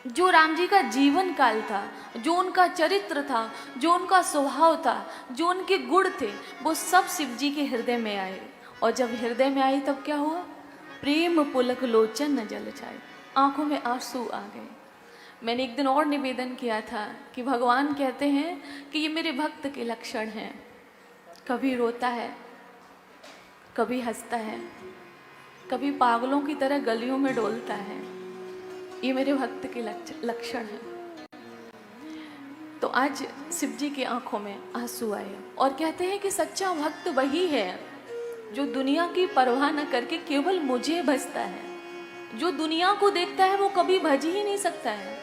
जो राम जी का जीवन काल था, जो उनका चरित्र था, जो उनका स्वभाव था, जो उनके गुण थे, वो सब शिव जी के हृदय में आए। और जब हृदय में आई तब क्या हुआ? प्रेम पुलक लोचन न जल छाए, आंखों में आंसू आ गए। मैंने एक दिन और निवेदन किया था कि भगवान कहते हैं कि ये मेरे भक्त के लक्षण हैं, कभी रोता है, कभी हंसता है, कभी पागलों की तरह गलियों में डोलता है, ये मेरे भक्त के लक्षण हैं। तो आज शिव जी की आंखों में आंसू आए और कहते हैं कि सच्चा भक्त वही है जो दुनिया की परवाह न करके केवल मुझे भजता है। जो दुनिया को देखता है वो कभी भज ही नहीं सकता है।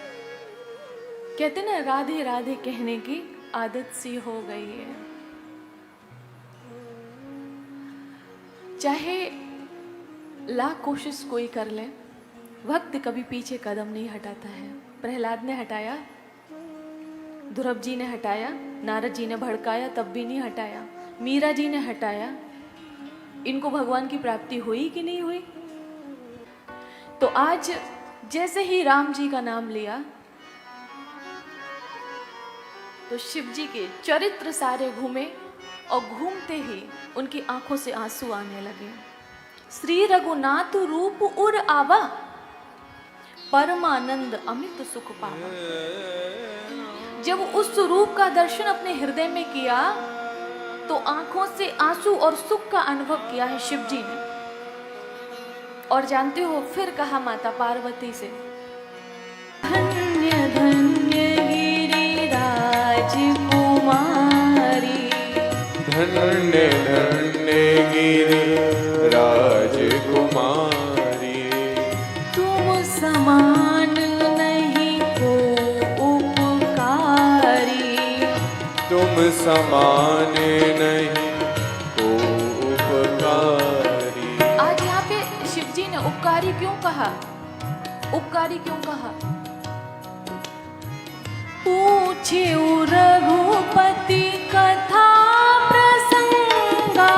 कहते ना, राधे राधे कहने की आदत सी हो गई है। चाहे लाख कोशिश कोई कर ले, भक्त कभी पीछे कदम नहीं हटाता है। प्रहलाद ने हटाया, ध्रुव जी ने हटाया, नारद जी ने भड़काया तब भी नहीं हटाया, मीरा जी ने हटाया। इनको भगवान की प्राप्ति हुई कि नहीं हुई? तो आज जैसे ही राम जी का नाम लिया तो शिव जी के चरित्र सारे घूमे और घूमते ही उनकी आंखों से आंसू आने लगे। श्री रघुनाथ रूप उर आवा, परमानंद अमित सुख पावा। जब उस रूप का दर्शन अपने हृदय में किया तो आंखों से आंसू और सुख का अनुभव किया है शिव जी ने। और जानते हो फिर कहा माता पार्वती से, धन्य धन्य गिरिराज कुमारी, धन्य धन्य गिरिराज कुमारी, तुम समान नहीं को उपकारी, तुम समान नहीं को उपकारी। आज यहाँ पे शिव जी ने उपकारी क्यों कहा? उपकारी क्यों कहा? पूछे रघुपति कथा प्रसंगा,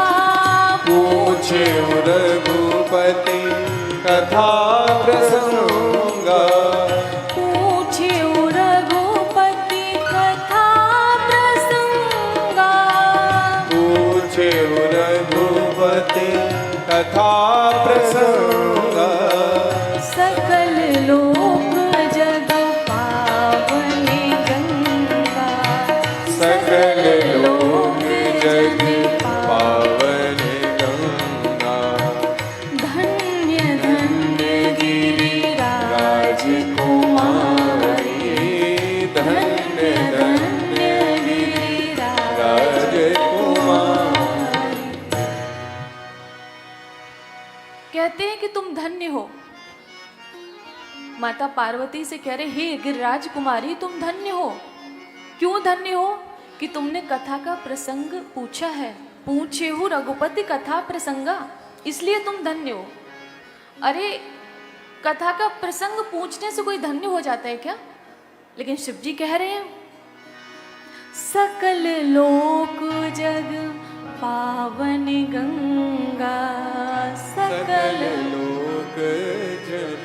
पूछे रघुपति कथा प्रसंगा, पूछे रघुपति कथा प्रसंगा, पूछे रघुपति कथा प्रसंगा, सकल लोक जग पावन गंगा, सकल लोक जग पावन गंगा, धन्य धन्य गिरिराज कुमारी, धन्य धन्य गिरिराज राजकुमारी। कहते हैं कि तुम धन्य हो। माता पार्वती से कह रहे, हे गिरिराज कुमारी तुम धन्य हो। क्यों धन्य हो? कि तुमने कथा का प्रसंग पूछा है। पूछे हो रघुपति कथा प्रसंगा, इसलिए तुम धन्य हो। अरे कथा का प्रसंग पूछने से कोई धन्य हो जाता है क्या? लेकिन शिव जी कह रहे हैं, सकल लोक जग पावन गंगा, सकल लोक जग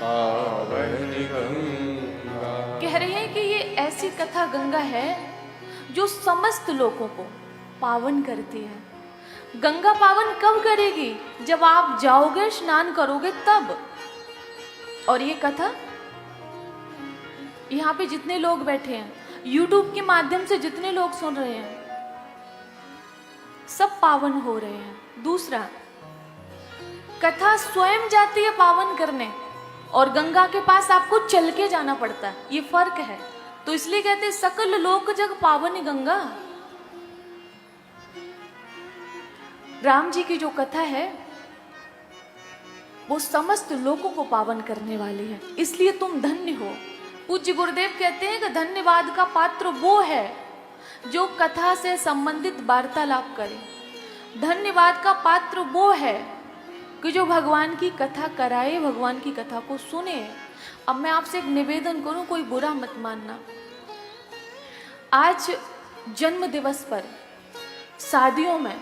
पावन गंगा। कह रहे हैं कि ये ऐसी कथा गंगा है जो समस्त लोगों को पावन करती है। गंगा पावन कब करेगी? जब आप जाओगे, स्नान करोगे तब। और ये कथा यहाँ पे जितने लोग बैठे हैं, YouTube के माध्यम से जितने लोग सुन रहे हैं, सब पावन हो रहे हैं। दूसरा, कथा स्वयं जाती है पावन करने और गंगा के पास आपको चल के जाना पड़ता है, ये फर्क है। तो इसलिए कहते हैं सकल लोक जग पावन गंगा। राम जी की जो कथा है वो समस्त लोगों को पावन करने वाली है, इसलिए तुम धन्य हो। पूज्य गुरुदेव कहते हैं कि धन्यवाद का पात्र वो है जो कथा से संबंधित वार्तालाप करे। धन्यवाद का पात्र वो है कि जो भगवान की कथा कराए, भगवान की कथा को सुने। अब मैं आपसे एक निवेदन करूं, कोई बुरा मत मानना। आज जन्म दिवस पर शादियों में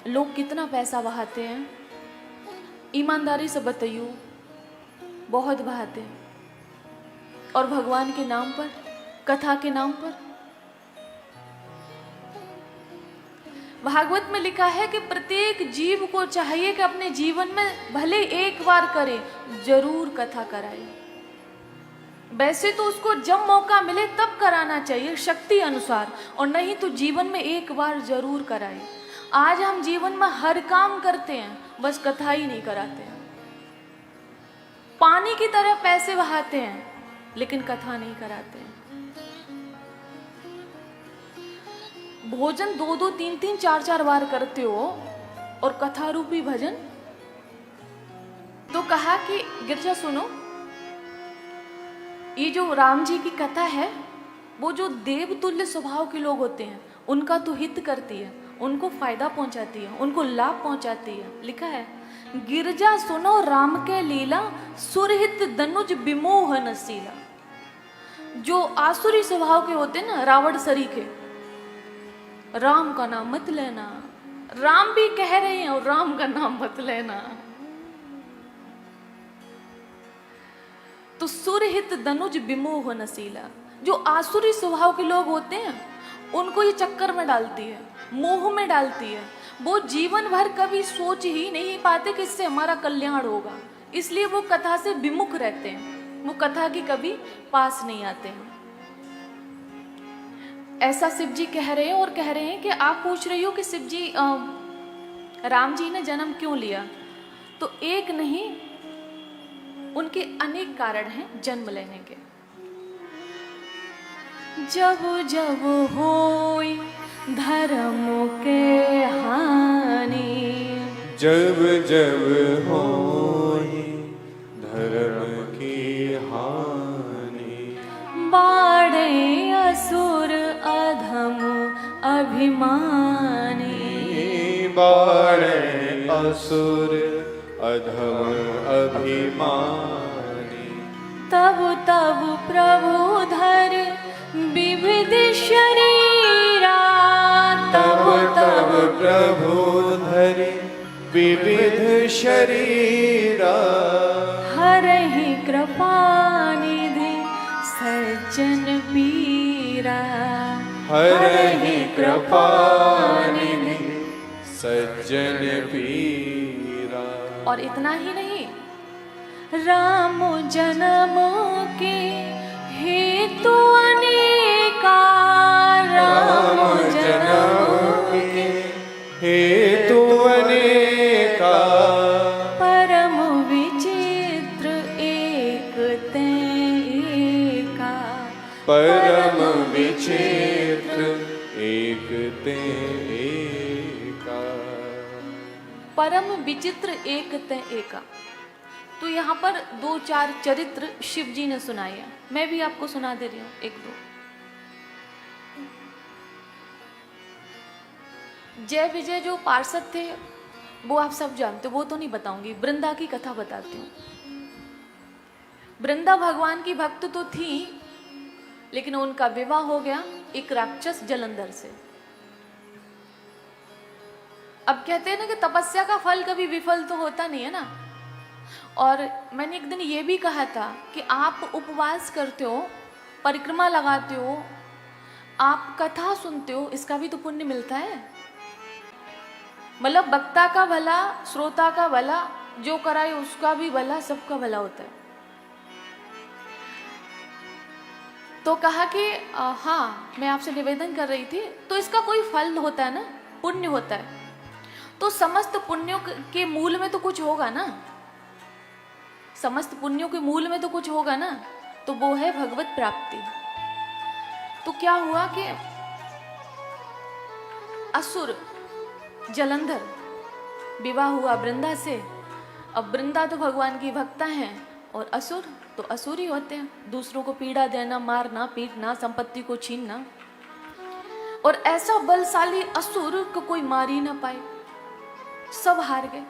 लोग कितना पैसा बहाते हैं? ईमानदारी से बताइयो, बहुत बहाते हैं। और भगवान के नाम पर, कथा के नाम पर। भागवत में लिखा है कि प्रत्येक जीव को चाहिए कि अपने जीवन में भले एक बार करे, जरूर कथा कराए। वैसे तो उसको जब मौका मिले तब कराना चाहिए शक्ति अनुसार, और नहीं तो जीवन में एक बार जरूर कराए। आज हम जीवन में हर काम करते हैं, बस कथा ही नहीं कराते हैं। पानी की तरह पैसे बहाते हैं, लेकिन कथा नहीं कराते हैं। भोजन 2-2, 3-3, 4-4 बार करते हो, और कथा रूपी भजन। तो कहा कि गिरजा सुनो, ये जो राम जी की कथा है, वो जो देवतुल्य स्वभाव के लोग होते हैं उनका तो हित करती है, उनको फायदा पहुंचाती है, उनको लाभ पहुंचाती है। लिखा है, गिरजा सुनो राम के लीला, सुरहित दनुज विमोह नसीला। जो आसुरी स्वभाव के होते हैं ना, रावण सरीखे, राम का नाम मत लेना, राम भी कह रहे हैं और राम का नाम मत लेना। तो सुरहित दनुज विमोह नसीला, जो आसुरी स्वभाव के लोग होते हैं उनको ये चक्कर में डालती है, मोह में डालती है। वो जीवन भर कभी सोच ही नहीं पाते कि इससे हमारा कल्याण होगा, इसलिए वो कथा से विमुख रहते हैं, वो कथा की कभी पास नहीं आते हैं। ऐसा शिव जी कह रहे हैं, और कह रहे हैं कि आप पूछ रही हो कि शिव जी राम जी ने जन्म क्यों लिया, तो एक नहीं, उनके अनेक कारण हैं जन्म लेने के। जब जब होई धर्म के हानि, जब जब होई धर्म की हानि, बाड़े असुर अधम अभिमानी, बाड़े असुर अधम अभिमानी, तब तब प्रभु धर विविध शरीरा, तब तब प्रभु धरि विविध शरीरा, हरहि कृपा निधि सज्जन पीरा, हरहि कृपा निधि सज्जन पीरा। और इतना ही नहीं, राम जन्म के हेतु अनेका, राम जन्म के हेतु अनेका, परम विचित्र एक ते एका, परम विचित्र एक ते एका, परम विचित्र एक ते एका। तो यहाँ पर 2-4 चरित्र शिव जी ने सुनाए हैं, मैं भी आपको सुना दे रही हूँ 1-2। जय विजय जो पार्षद थे वो आप सब जानते हो, वो तो नहीं बताऊंगी, वृंदा की कथा बताती हूँ। वृंदा भगवान की भक्त तो थी, लेकिन उनका विवाह हो गया एक राक्षस जलंधर से। अब कहते हैं ना कि तपस्या का फल कभी विफल तो होता नहीं है ना। और मैंने एक दिन ये भी कहा था कि आप उपवास करते हो, परिक्रमा लगाते हो, आप कथा सुनते हो, इसका भी तो पुण्य मिलता है। मतलब वक्ता का भला, श्रोता का भला, जो कराए उसका भी भला, सबका भला होता है। तो कहा कि हाँ, मैं आपसे निवेदन कर रही थी, तो इसका कोई फल होता है ना, पुण्य होता है। तो समस्त पुण्यों के मूल में तो कुछ होगा ना, समस्त पुण्यों के मूल में तो कुछ होगा ना, तो वो है भगवत प्राप्ति। तो क्या हुआ कि असुर जलंधर विवाह हुआ वृंदा से। अब वृंदा तो भगवान की भक्ता हैं, और असुर तो असुर ही होते हैं, दूसरों को पीड़ा देना, मारना, पीटना, संपत्ति को छीनना। और ऐसा बलशाली असुर को कोई मार ही ना पाए, सब हार गए।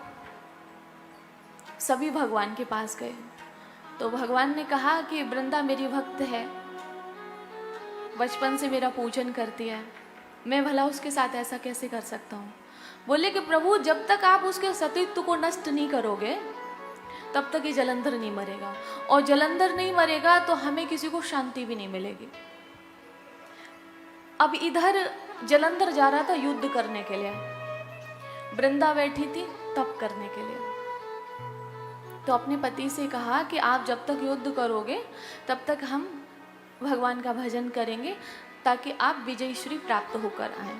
सभी भगवान के पास गए, तो भगवान ने कहा कि वृंदा मेरी भक्त है, बचपन से मेरा पूजन करती है, मैं भला उसके साथ ऐसा कैसे कर सकता हूँ। बोले कि प्रभु, जब तक आप उसके सतीत्व को नष्ट नहीं करोगे, तब तक ये जलंधर नहीं मरेगा, और जलंधर नहीं मरेगा तो हमें किसी को शांति भी नहीं मिलेगी। अब इधर जलंधर जा रहा था युद्ध करने के लिए, वृंदा बैठी थी तप करने के लिए। तो अपने पति से कहा कि आप जब तक युद्ध करोगे तब तक हम भगवान का भजन करेंगे, ताकि आप विजय श्री प्राप्त होकर आए।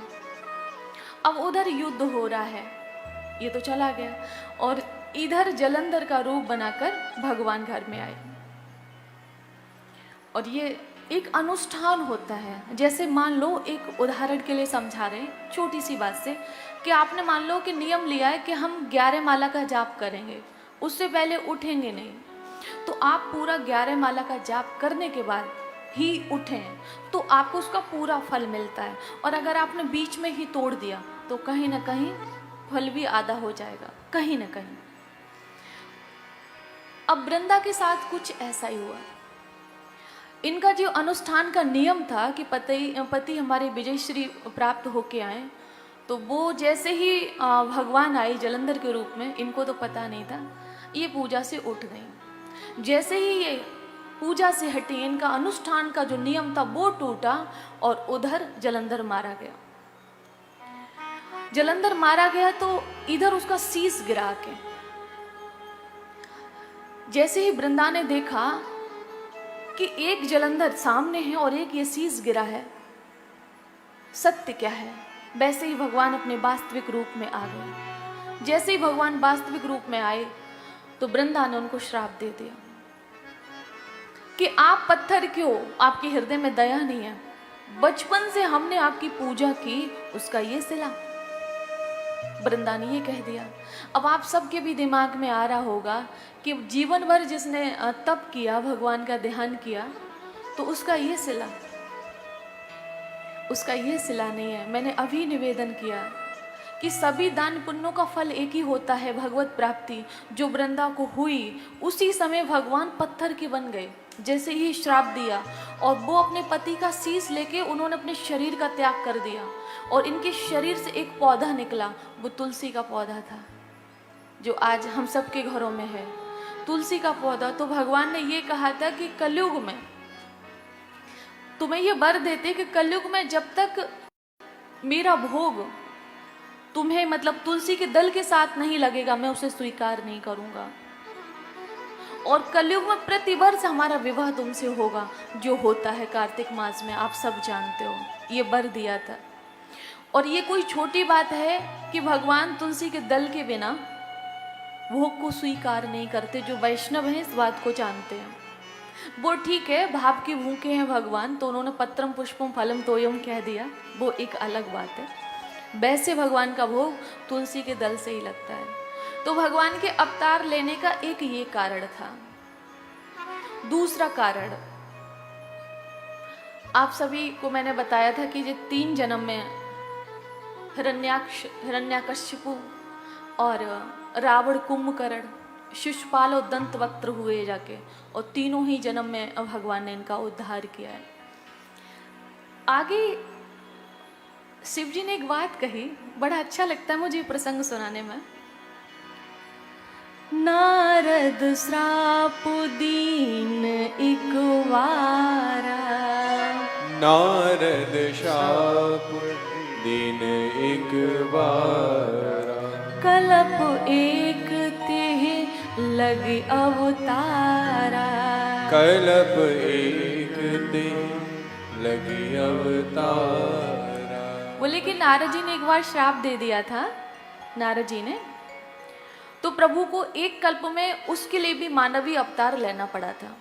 अब उधर युद्ध हो रहा है, ये तो चला गया, और इधर जलंधर का रूप बनाकर भगवान घर में आए। और ये एक अनुष्ठान होता है। जैसे मान लो, एक उदाहरण के लिए समझा रहे हैं छोटी सी बात से, कि आपने मान लो कि नियम लिया है कि हम 11 माला का जाप करेंगे, उससे पहले उठेंगे नहीं। तो आप पूरा 11 माला का जाप करने के बाद ही उठें तो आपको उसका पूरा फल मिलता है। और अगर आपने बीच में ही तोड़ दिया तो कहीं ना कहीं फल भी आधा हो जाएगा, कहीं ना कहीं। अब वृंदा के साथ कुछ ऐसा ही हुआ। इनका जो अनुष्ठान का नियम था कि पति हमारे विजय श्री प्राप्त होके आए, तो वो जैसे ही भगवान आए जलंधर के रूप में, इनको तो पता नहीं था, ये पूजा से उठ गई। जैसे ही ये पूजा से हटी, इनका अनुष्ठान का जो नियम था वो टूटा, और उधर जलंधर मारा गया। जलंधर मारा गया तो इधर उसका शीश गिरा के, जैसे ही वृंदा ने देखा कि एक जलंधर सामने है और एक ये शीश गिरा है, सत्य क्या है, वैसे ही भगवान अपने वास्तविक रूप में आ गए। जैसे ही भगवान वास्तविक रूप में आए तो वृंदा ने उनको श्राप दे दिया कि आप पत्थर क्यों, आपके हृदय में दया नहीं है, बचपन से हमने आपकी पूजा की, उसका ये सिला। वृंदा ने ये कह दिया। अब आप सबके भी दिमाग में आ रहा होगा कि जीवन भर जिसने तप किया, भगवान का ध्यान किया, तो उसका ये सिला, उसका ये सिला नहीं है। मैंने अभी निवेदन किया कि सभी दान पुण्यों का फल एक ही होता है, भगवत प्राप्ति। जो वृंदा को हुई, उसी समय भगवान पत्थर के बन गए जैसे ही श्राप दिया, और वो अपने पति का शीश लेके उन्होंने अपने शरीर का त्याग कर दिया, और इनके शरीर से एक पौधा निकला, वो तुलसी का पौधा था, जो आज हम सबके घरों में है, तुलसी का पौधा। तो भगवान ने ये कहा था कि कलयुग में तुम्हें ये वर देते कि कलयुग में जब तक मेरा भोग तुम्हें, मतलब तुलसी के दल के साथ नहीं लगेगा, मैं उसे स्वीकार नहीं करूंगा। और कलयुग में प्रतिवर्ष हमारा विवाह तुमसे होगा, जो होता है कार्तिक मास में, आप सब जानते हो, ये वर दिया था। और ये कोई छोटी बात है कि भगवान तुलसी के दल के बिना भोग को स्वीकार नहीं करते। जो वैष्णव हैं इस बात को जानते हैं। वो ठीक है, भाव के भूखे हैं भगवान, तो उन्होंने पत्रम पुष्पम फलम तोयम कह दिया, वो एक अलग बात है। वैसे भगवान का भोग तुलसी के दल से ही लगता है। तो भगवान के अवतार लेने का एक ये कारण था। दूसरा कारण, आप सभी को मैंने बताया था कि ये 3 जन्म में हिरण्यकश्यपु और रावण, कुंभकर्ण, शिशुपाल और दंतवक्त्र हुए जाके, और तीनों ही जन्म में भगवान ने इनका उद्धार किया है। आगे शिव जी ने एक बात कही, बड़ा अच्छा लगता है मुझे प्रसंग सुनाने में। नारद श्राप दीन एक वारा, नारद शाप दीन एक बारा, कल्प एक तेह लगे अवतारा, कल्प एक दिन लगी अवतारा। बोले कि नारद जी ने एक बार श्राप दे दिया था, नारद जी ने, तो प्रभु को एक कल्प में उसके लिए भी मानवीय अवतार लेना पड़ा था।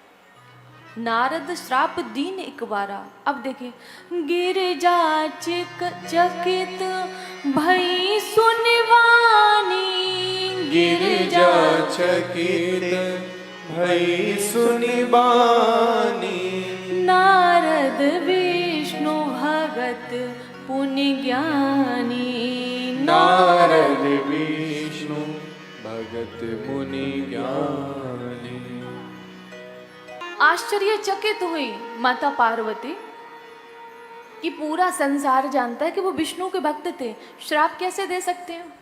नारद श्राप दीन एक बारा। अब देखिए, गिरिजा चकित भई सुनवानी, गिरिजा चकित भई सुनिबानी, नारद विष्णु भगत पुण्य ज्ञानी, नारद विष्णु भगत मुनि ज्ञानी। आश्चर्यचकित हुई माता पार्वती कि पूरा संसार जानता है कि वो विष्णु के भक्त थे, श्राप कैसे दे सकते हैं।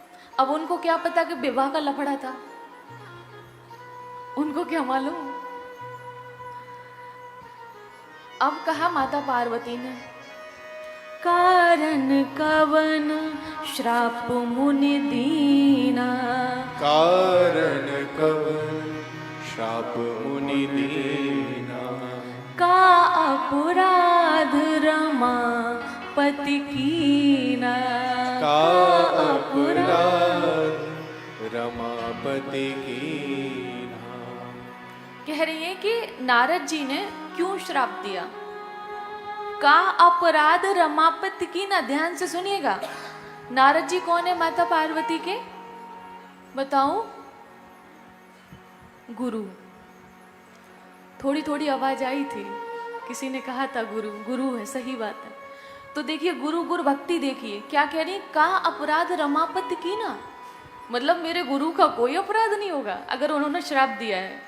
अब उनको क्या पता कि विवाह का लफड़ा था। उनको क्या मालूम। अब कहा माता पार्वती ने, कारण कवन श्राप मुनि दीना, कारण कवन श्राप मुनि दीना, का अपराध रमापति कीना, का अपराध रमापति कीना। कह रही है कि नारद जी ने क्यों श्राप दिया। का अपराध रमापति कीना, ध्यान से सुनिएगा। नारद जी कौन है माता पार्वती के, बताओ? गुरु। थोड़ी थोड़ी आवाज आई थी, किसी ने कहा था गुरु, गुरु है, सही बात है। तो देखिए गुरु गुरु भक्ति देखिए क्या कह रही है, का अपराध रमापति कीना, मतलब मेरे गुरु का कोई अपराध नहीं होगा अगर उन्होंने श्राप दिया है।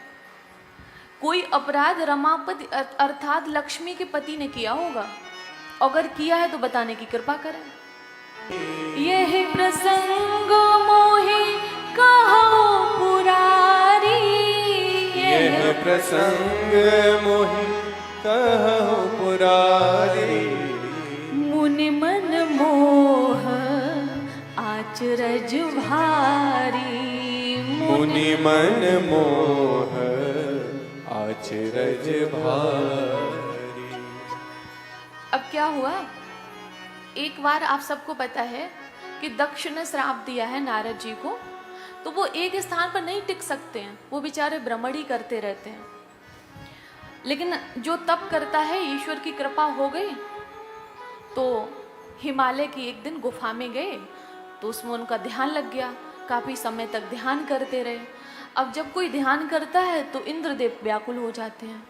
कोई अपराध रमापति अर्थात लक्ष्मी के पति ने किया होगा, अगर किया है तो बताने की कृपा करें। यह प्रसंग मोहे कहो पुरारी, यह प्रसंग मोहि कहो पुरारी, मुनि मन मोह आचरज भारी, मुनि मन मोह आचरज भारी। अब क्या हुआ, एक बार आप सबको पता है कि दक्ष ने श्राप दिया है नारद जी को, तो वो एक स्थान पर नहीं टिक सकते हैं, वो बेचारे भ्रमण ही करते रहते हैं। लेकिन जो तप करता है, ईश्वर की कृपा हो गई तो हिमालय की एक दिन गुफा में गए, तो उसमें उनका ध्यान लग गया, काफी समय तक ध्यान करते रहे। अब जब कोई ध्यान करता है तो इंद्रदेव व्याकुल हो जाते हैं,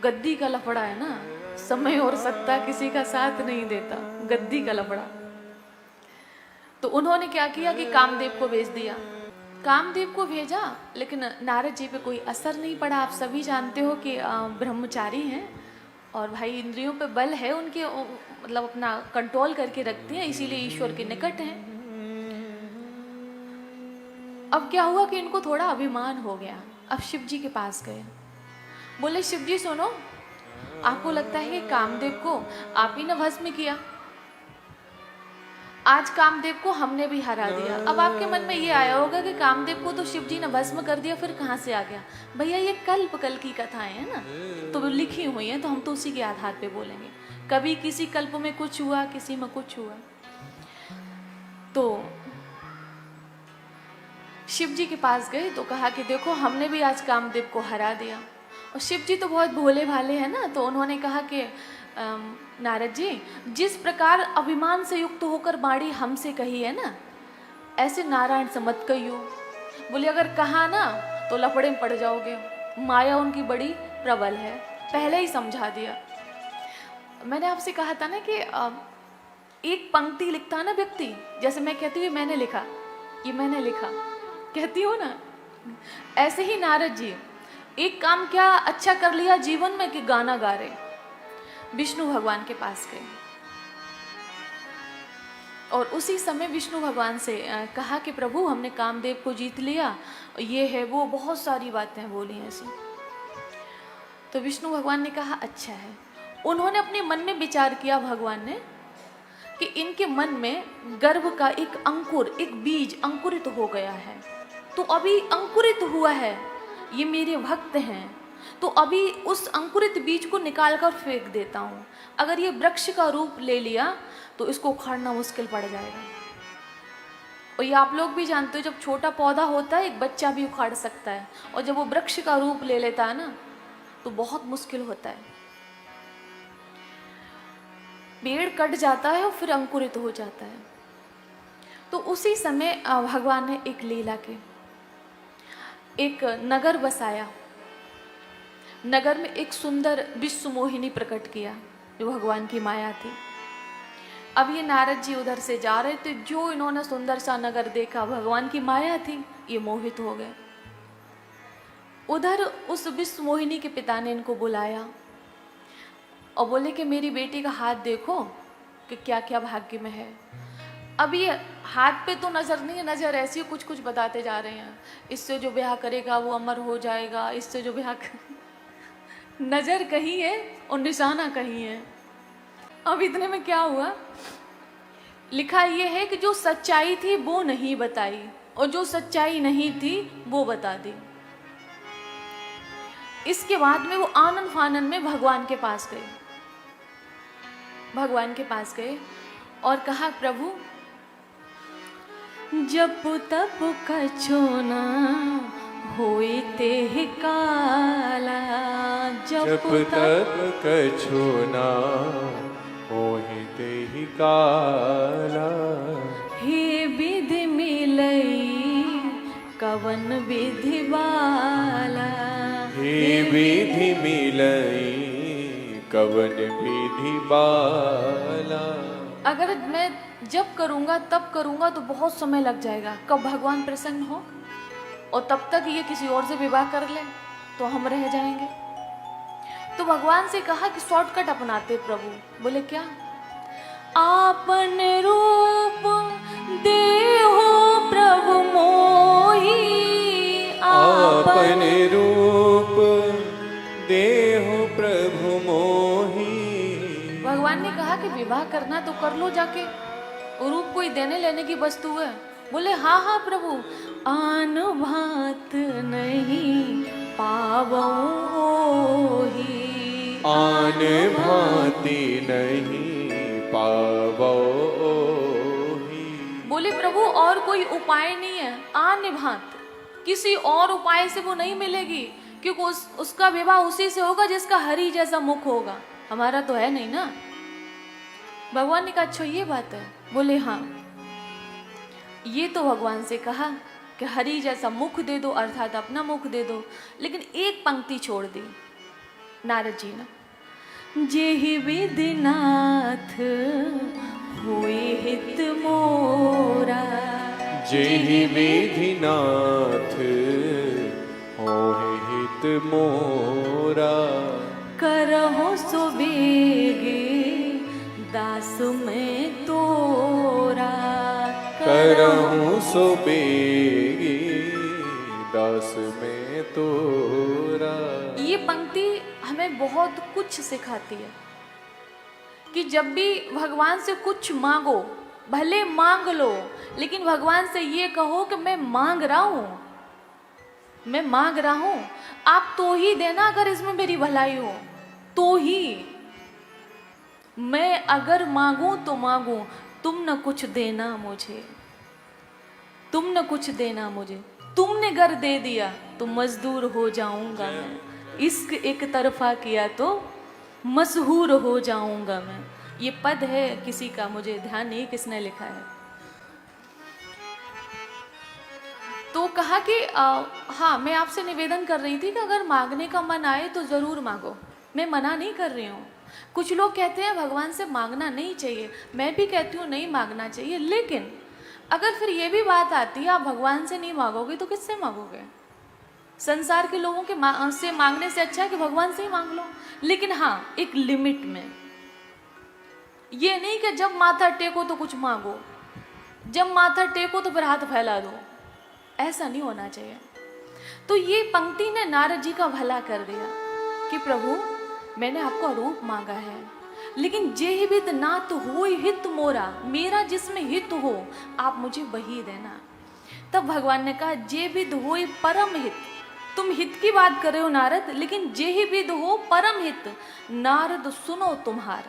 गद्दी का लफड़ा है ना, समय और सत्ता किसी का साथ नहीं देता, गद्दी का लफड़ा। तो उन्होंने क्या किया कि कामदेव को भेज दिया। कामदेव को भेजा, लेकिन नारद जी पे कोई असर नहीं पड़ा। आप सभी जानते हो कि ब्रह्मचारी हैं और भाई इंद्रियों पे बल है उनके, मतलब अपना कंट्रोल करके रखते हैं, इसीलिए ईश्वर के निकट हैं। अब क्या हुआ कि इनको थोड़ा अभिमान हो गया। अब शिव जी के पास गए, बोले शिव जी सुनो, आपको लगता है कि कामदेव को आप ही ने भस्म किया, आज कामदेव को हमने भी हरा दिया। अब आपके मन में ये आया होगा कि कामदेव को तो शिव जी ने भस्म कर दिया, फिर कहाँ से आ गया। भैया ये कल्प कल की कथाएं हैं ना, तो वो लिखी हुई हैं, तो हम तो उसी के आधार पे बोलेंगे। कभी किसी कल्प में कुछ हुआ, किसी में कुछ हुआ। तो शिव जी के पास गए तो कहा कि देखो हमने भी आज कामदेव को हरा दिया। और शिव जी तो बहुत भोले भाले हैं ना, तो उन्होंने कहा कि नारद जी, जिस प्रकार अभिमान से युक्त होकर बाणी हमसे कही है ना, ऐसे नारायण से मत कहियो। बोले अगर कहा ना तो लफड़े में पड़ जाओगे, माया उनकी बड़ी प्रबल है, पहले ही समझा दिया। मैंने आपसे कहा था ना कि एक पंक्ति लिखता है ना व्यक्ति, जैसे मैं कहती हूँ मैंने लिखा, ये मैंने लिखा कहती हूँ ना, ऐसे ही नारद जी एक काम क्या अच्छा कर लिया जीवन में कि गाना गा रहे। विष्णु भगवान के पास गए और उसी समय विष्णु भगवान से कहा कि प्रभु हमने कामदेव को जीत लिया, ये है वो, बहुत सारी बातें बोली ऐसी। तो विष्णु भगवान ने कहा अच्छा है। उन्होंने अपने मन में विचार किया भगवान ने कि इनके मन में गर्भ का एक अंकुर, एक बीज अंकुरित हो गया है, तो अभी अंकुरित हुआ है, ये मेरे भक्त हैं, तो अभी उस अंकुरित बीज को निकाल कर फेंक देता हूँ। अगर ये वृक्ष का रूप ले लिया तो इसको उखाड़ना मुश्किल पड़ जाएगा। और ये आप लोग भी जानते हो, जब छोटा पौधा होता है एक बच्चा भी उखाड़ सकता है, और जब वो वृक्ष का रूप ले लेता है ना तो बहुत मुश्किल होता है। पेड़ कट जाता है और फिर अंकुरित हो जाता है। तो उसी समय भगवान ने एक लीला के एक नगर बसाया। नगर में एक सुंदर विश्व मोहिनी प्रकट किया जो भगवान की माया थी। अब ये नारद जी उधर से जा रहे थे, जो इन्होंने सुंदर सा नगर देखा, भगवान की माया थी, ये मोहित हो गए। उधर उस विश्व मोहिनी के पिता ने इनको बुलाया और बोले कि मेरी बेटी का हाथ देखो कि क्या क्या भाग्य में है। अब ये हाथ पे तो नजर नहीं है, नजर ऐसी कुछ कुछ बताते जा रहे हैं, इससे जो ब्याह करेगा वो अमर हो जाएगा, इससे जो नजर कहीं है और निशाना कहीं है। अब इतने में क्या हुआ, लिखा ये है कि जो सच्चाई थी वो नहीं बताई और जो सच्चाई नहीं थी वो बता दी। इसके बाद में वो आनंद फानन में भगवान के पास गए, भगवान के पास गए और कहा प्रभु जब तब कछो ना होई ते काला, जब तब कछु ना होहि तेहि काला। हे विधि मिलई कवन विधि बाला, हे विधि मिलई कवन विधि बाला। अगर मैं जब करूँगा तब करूँगा तो बहुत समय लग जाएगा, कब भगवान प्रसन्न हो और तब तक ये किसी और से विवाह कर ले तो हम रह जाएंगे। तो भगवान से कहा कि शॉर्टकट अपनाते प्रभु। बोले क्या, आपन रूप देहो प्रभु मोही, आपन रूप देहो प्रभु मोही। भगवान ने कहा कि विवाह करना तो कर लो जाके, रूप कोई देने लेने की वस्तु है। बोले हाँ हाँ प्रभु, आन भात नहीं पावऊं ओही, आन भांति नहीं पावो ही। बोले प्रभु और कोई उपाय नहीं है, आन भात, किसी और उपाय से वो नहीं मिलेगी, क्योंकि उसका विवाह उसी से होगा जिसका हरि जैसा मुख होगा, हमारा तो है नहीं ना। भगवान ने कहा अच्छा ये बात है। बोले हाँ, ये तो भगवान से कहा कि हरि जैसा मुख दे दो, अर्थात अपना मुख दे दो, लेकिन एक पंक्ति छोड़ दी नारद जी ने, जेहि विधिनाथ होए हित मोरा, जेहि विधिनाथ होहि हित मोरा। करहो सो बेगे दास में तोरा, करहूँ सो बेगी दास में तोरा। ये पंक्ति हमें बहुत कुछ सिखाती है कि जब भी भगवान से कुछ मांगो, भले मांग लो, लेकिन भगवान से ये कहो कि मैं मांग रहा हूं, मैं मांग रहा हूं, आप तो ही देना अगर इसमें मेरी भलाई हो तो ही। मैं अगर मांगू तो मांगू, तुम न कुछ देना मुझे, तुम न कुछ देना मुझे, तुमने घर दे दिया तो मजदूर हो जाऊंगा मैं, इश्क एक तरफा किया तो मशहूर हो जाऊंगा मैं। ये पद है किसी का, मुझे ध्यान नहीं किसने लिखा है। तो कहा कि हाँ, मैं आपसे निवेदन कर रही थी कि अगर मांगने का मन आए तो ज़रूर मांगो, मैं मना नहीं कर रही हूँ। कुछ लोग कहते हैं भगवान से मांगना नहीं चाहिए, मैं भी कहती हूँ नहीं मांगना चाहिए, लेकिन अगर फिर ये भी बात आती है आप भगवान से नहीं मांगोगे तो किससे मांगोगे? संसार के लोगों के से मांगने से अच्छा है कि भगवान से ही मांग लो, लेकिन हाँ एक लिमिट में। ये नहीं कि जब माथा टेको तो कुछ मांगो, जब माथा टेको तो फिर हाथ फैला दो, ऐसा नहीं होना चाहिए। तो ये पंक्ति ने नारद जी का भला कर दिया कि प्रभु मैंने आपको रूप मांगा है, लेकिन जे विद ना तो हो हित मोरा, मेरा जिसमें हित हो आप मुझे वही देना। तब भगवान ने कहा जे विद हो परम हित, तुम हित की बात कर रहे हो नारद, लेकिन जे विद हो परम हित, नारद सुनो तुम्हार,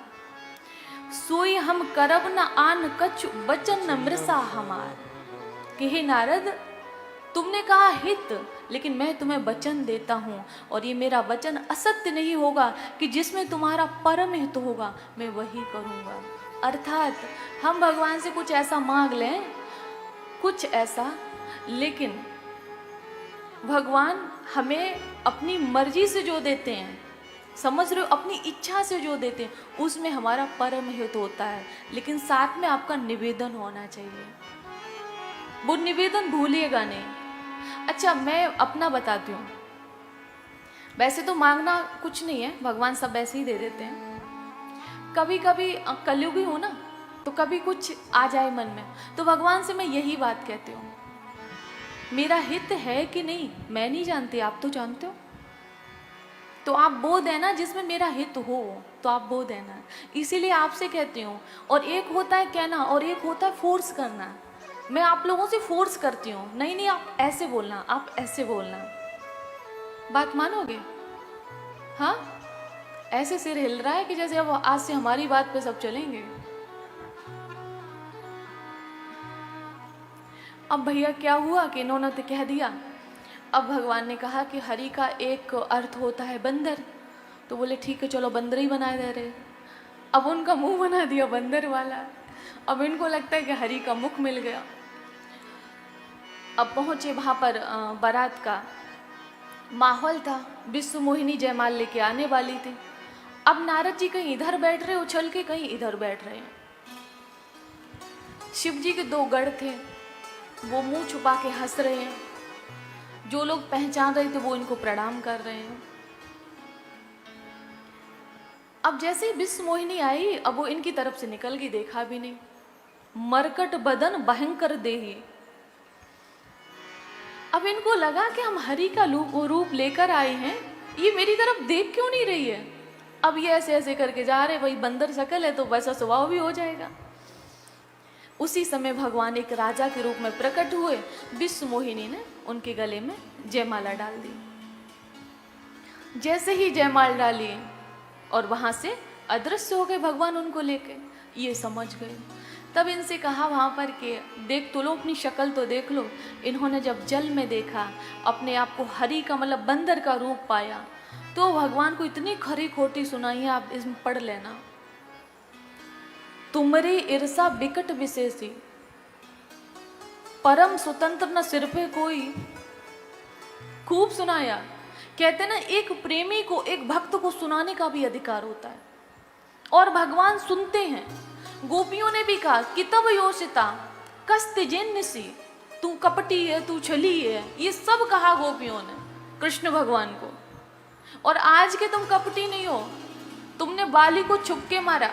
सोई हम करब न आन कछु वचन न मृषा हमार। कि हे नारद, तुमने कहा हित, लेकिन मैं तुम्हें वचन देता हूँ और ये मेरा वचन असत्य नहीं होगा कि जिसमें तुम्हारा परम हित होगा मैं वही करूँगा। अर्थात हम भगवान से कुछ ऐसा मांग लें, कुछ ऐसा, लेकिन भगवान हमें अपनी मर्जी से जो देते हैं, समझ रहे हो, अपनी इच्छा से जो देते हैं उसमें हमारा परम हित होता है, लेकिन साथ में आपका निवेदन होना चाहिए, वो निवेदन भूलिएगा नहीं। अच्छा मैं अपना बताती हूँ, वैसे तो मांगना कुछ नहीं है, भगवान सब ऐसे ही दे देते हैं। कभी कभी कलयुगी हो ना, तो कभी कुछ आ जाए मन में, तो भगवान से मैं यही बात कहती हूँ, मेरा हित है कि नहीं मैं नहीं जानती, आप तो जानते हो। तो आप वो देना जिसमें मेरा हित हो, तो आप वो देना, इसीलिए आपसे कहती हूँ। और एक होता है कहना और एक होता है फोर्स करना। मैं आप लोगों से फोर्स करती हूँ, नहीं नहीं आप ऐसे बोलना, आप ऐसे बोलना। बात मानोगे? हाँ, ऐसे सिर हिल रहा है कि जैसे अब आज से हमारी बात पे सब चलेंगे। अब भैया क्या हुआ कि इन्होंने तो कह दिया। अब भगवान ने कहा कि हरि का एक अर्थ होता है बंदर, तो बोले ठीक है चलो बंदर ही बना दे रहे। अब उनका मुंह बना दिया बंदर वाला। अब इनको लगता है कि हरि का मुख मिल गया। अब पहुंचे वहाँ पर, बारात का माहौल था, विश्व मोहिनी जयमाल लेके आने वाली थी। अब नारद जी कहीं इधर बैठ रहे उछल के, कहीं इधर बैठ रहे हैं। शिव जी के दो गढ़ थे, वो मुंह छुपा के हंस रहे हैं। जो लोग पहचान रहे थे वो इनको प्रणाम कर रहे हैं। अब जैसे ही विश्व मोहिनी आई, अब वो इनकी तरफ से निकल गई, देखा भी नहीं। मरकट बदन भयंकर देही। अब इनको लगा कि हम हरि का रूप लेकर आए हैं, ये मेरी तरफ देख क्यों नहीं रही है। अब ये ऐसे ऐसे करके जा रहे, वही बंदर शकल है तो वैसा स्वभाव भी हो जाएगा। उसी समय भगवान एक राजा के रूप में प्रकट हुए। विश्व मोहिनी ने उनके गले में जयमाला डाल दी। जैसे ही जयमाला डाली और वहां से अदृश्य हो गए भगवान उनको लेके, ये समझ गए। तब इनसे कहा वहां पर कि देख तो लो, अपनी शक्ल तो देख लो। इन्होंने जब जल में देखा, अपने आप को हरि का मतलब बंदर का रूप पाया, तो भगवान को इतनी खरी खोटी सुनाई है, आप इसमें पढ़ लेना। तुमरे ईर्षा विकट विशेषी, परम स्वतंत्र न सिर पे कोई। खूब सुनाया। कहते ना, एक प्रेमी को, एक भक्त को सुनाने का भी अधिकार होता है, और भगवान सुनते हैं। गोपियों ने भी कहा कि तब योषिता कस्त जिन्नसी, तू कपटी है, तू छली है, ये सब कहा गोपियों ने कृष्ण भगवान को। और आज के तुम कपटी नहीं हो, तुमने बाली को छुप के मारा।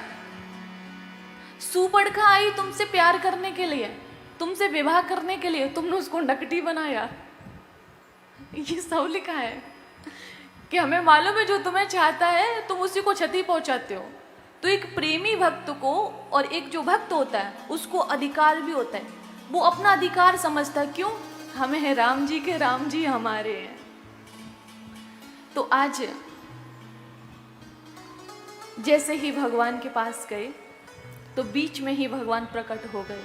सुपर्णखा आई तुमसे प्यार करने के लिए, तुमसे विवाह करने के लिए, तुमने उसको नकटी बनाया। ये सब लिखा है कि हमें मालूम है जो तुम्हें चाहता है तुम उसी को क्षति पहुंचाते हो। तो एक प्रेमी भक्त को और एक जो भक्त होता है उसको अधिकार भी होता है, वो अपना अधिकार समझता है। क्यों? हमें है राम जी के, राम जी हमारे हैं। तो आज जैसे ही भगवान के पास गए तो बीच में ही भगवान प्रकट हो गए।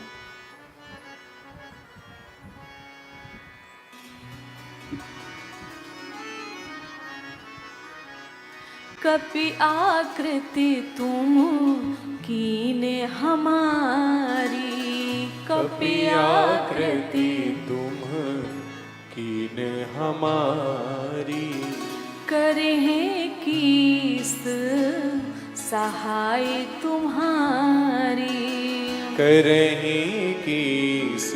कपि आकृति तुम कीने हमारी, कपि आकृति तुम कीने हमारी। करें कीस सहाय तुम्हारी, करहीं कीस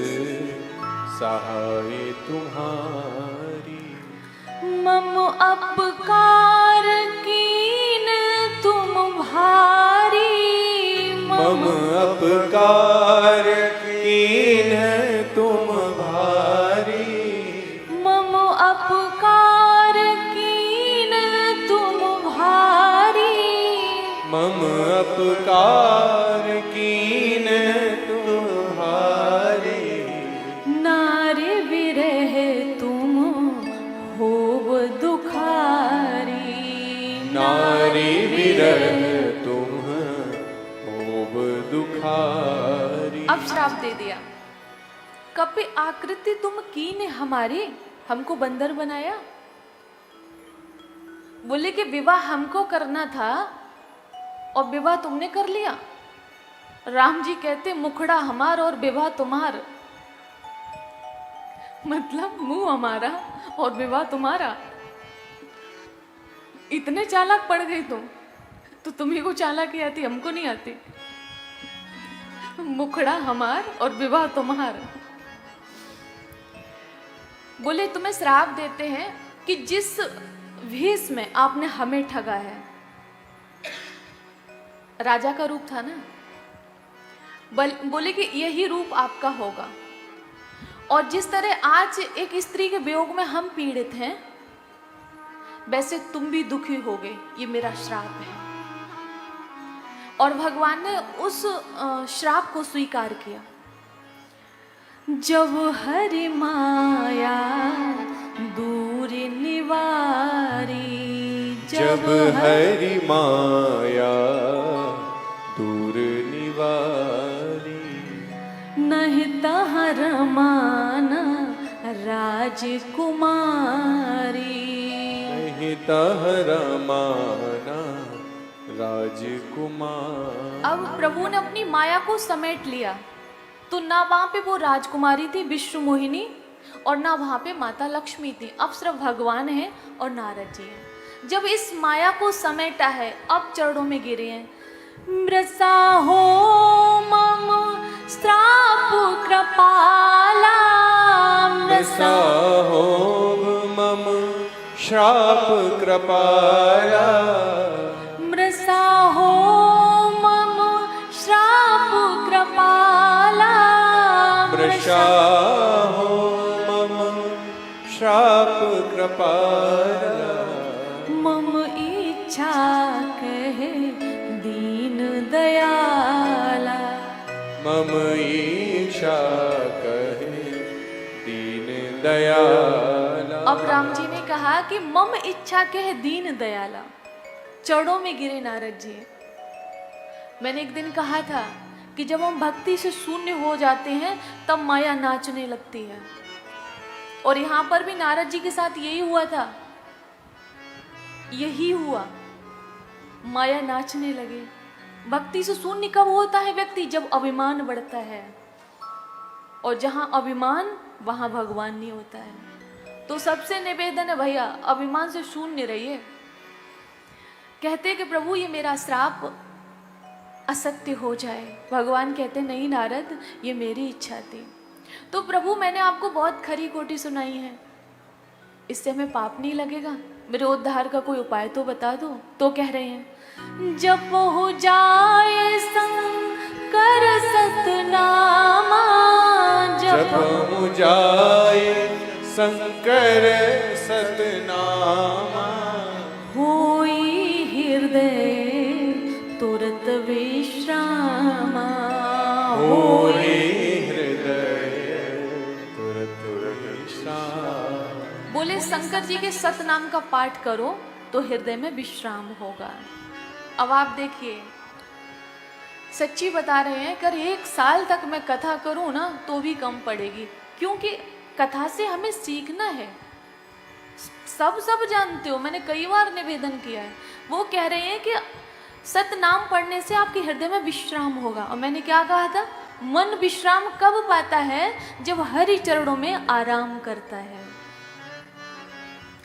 सहाय तुम्हारी। मम अपकार कीन तुम भारी, मम अपकार कीन तुम भारी। मम अपकार कीन तुम भारी, मम अपकार कीन तुम भारी। नारी विरह तुम होव दुखारी, नारी विरह तुम होव दुखारी। अब श्राप दे दिया। कपि आकृति तुम कीने हमारी, हमको बंदर बनाया। बोले कि विवाह हमको करना था और विवाह तुमने कर लिया। राम जी कहते मुखड़ा हमार और विवाह तुम्हार, मतलब मुंह हमारा और विवाह तुम्हारा। इतने चालाक पड़ गई तुम, तो तुम्ही को चालाकी आती, हमको नहीं आती। मुखड़ा हमार और विवाह तुम्हार। बोले तुम्हें श्राप देते हैं कि जिस भेष में आपने हमें ठगा है, राजा का रूप था ना, बोले कि यही रूप आपका होगा। और जिस तरह आज एक स्त्री के वियोग में हम पीड़ित हैं, वैसे तुम भी दुखी होगे, ये मेरा श्राप है। और भगवान ने उस श्राप को स्वीकार किया। जब हरि माया दूर निवारी, जब हरि माया दूर निवारी, नहीं तहर माना राजकुमारी। नहीं तहरा माना राजकुमार। अब प्रभु ने अपनी माया को समेट लिया, तो ना वहां पे वो राजकुमारी थी विष्णु मोहिनी, और ना वहां पे माता लक्ष्मी थी। अब सिर्फ भगवान है और नारद जी हैं। जब इस माया को समेटा है, अब चरणों में गिरे हैं। मृषा हो मम श्राप कृपाला, मृषा हो मम श्राप कृपाला, मृषा हो मम श्राप कृपाला, मृषा हो मम श्राप कृपाला। मम इच्छा कहे दीन दयाला, मम ईशा कहे दीन दयाला। अब राम जी ने कहा कि मम इच्छा कहे दीन दयाला। चरणों में गिरे नारद जी। मैंने एक दिन कहा था कि जब हम भक्ति से शून्य हो जाते हैं तब माया नाचने लगती है, और यहाँ पर भी नारद जी के साथ यही हुआ था, यही हुआ, माया नाचने लगे। भक्ति से शून्य कब होता है व्यक्ति? जब अभिमान बढ़ता है, और जहाँ अभिमान वहाँ भगवान नहीं होता है। तो सबसे निवेदन है भैया, अभिमान से शून्य रहिए। कहते कि प्रभु ये मेरा श्राप असत्य हो जाए। भगवान कहते नहीं नारद, ये मेरी इच्छा थी। तो प्रभु मैंने आपको बहुत खरी खोटी सुनाई है, इससे हमें पाप नहीं लगेगा, मेरे उद्धार का कोई उपाय तो बता दो। तो कह रहे हैं जप हो जाए शंकर सतनामा, जप हो जाए शंकर सतनामा, होई हृदय तुरत विश्रामा, होई हृदय तुरत विश्राम। बोले शंकर जी के सतनाम का पाठ करो तो हृदय में विश्राम होगा। अब आप देखिए, सच्ची बता रहे हैं, अगर 1 साल तक मैं कथा करूं ना तो भी कम पड़ेगी, क्योंकि कथा से हमें सीखना है। सब जानते हो, मैंने कई बार निवेदन किया है। वो कह रहे हैं कि सतनाम पढ़ने से आपके हृदय में विश्राम होगा। और मैंने क्या कहा था? मन विश्राम कब पाता है? जब हरि चरणों में आराम करता है।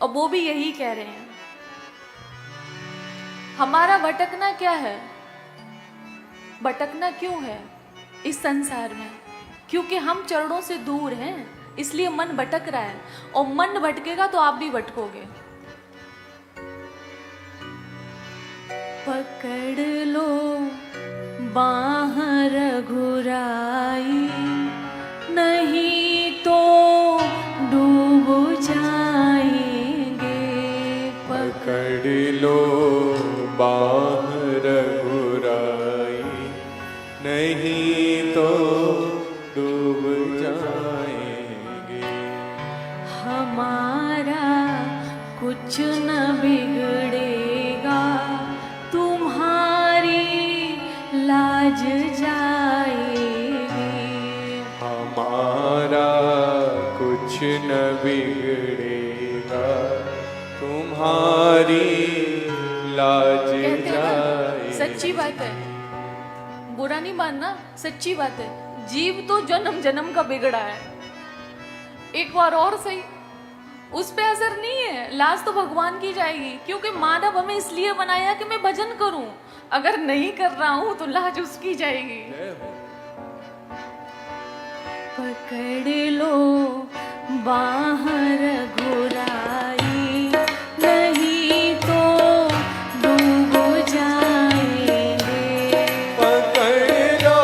और वो भी यही कह रहे हैं। हमारा भटकना क्या है? भटकना क्यों है इस संसार में? क्योंकि हम चरणों से दूर हैं, इसलिए मन भटक रहा है। और मन भटकेगा तो आप भी भटकोगे। पकड़ लो बाह रघुराई, नहीं तो डूब जाएंगे। पकड़ लो बाह रघुराई, नहीं तो डूब जाएंगे। हमारा कुछ न बिगड़ेगा, तुम्हारी लाज जाएगी। हमारा कुछ न बिगड़ेगा, तुम्हारी लाज जाएगी। सच्ची बात है, बुरा नहीं मानना, सच्ची बात है। जीव तो जन्म जन्म का बिगड़ा है, एक बार और सही, उस पे असर नहीं है। लाज तो भगवान की जाएगी, क्योंकि मानव हमें इसलिए बनाया कि मैं भजन करूं। अगर नहीं कर रहा हूं तो लाज उसकी जाएगी। पकड़ लो बाहर घुराई, नहीं तो डूब जाएंगे। पकड़ लो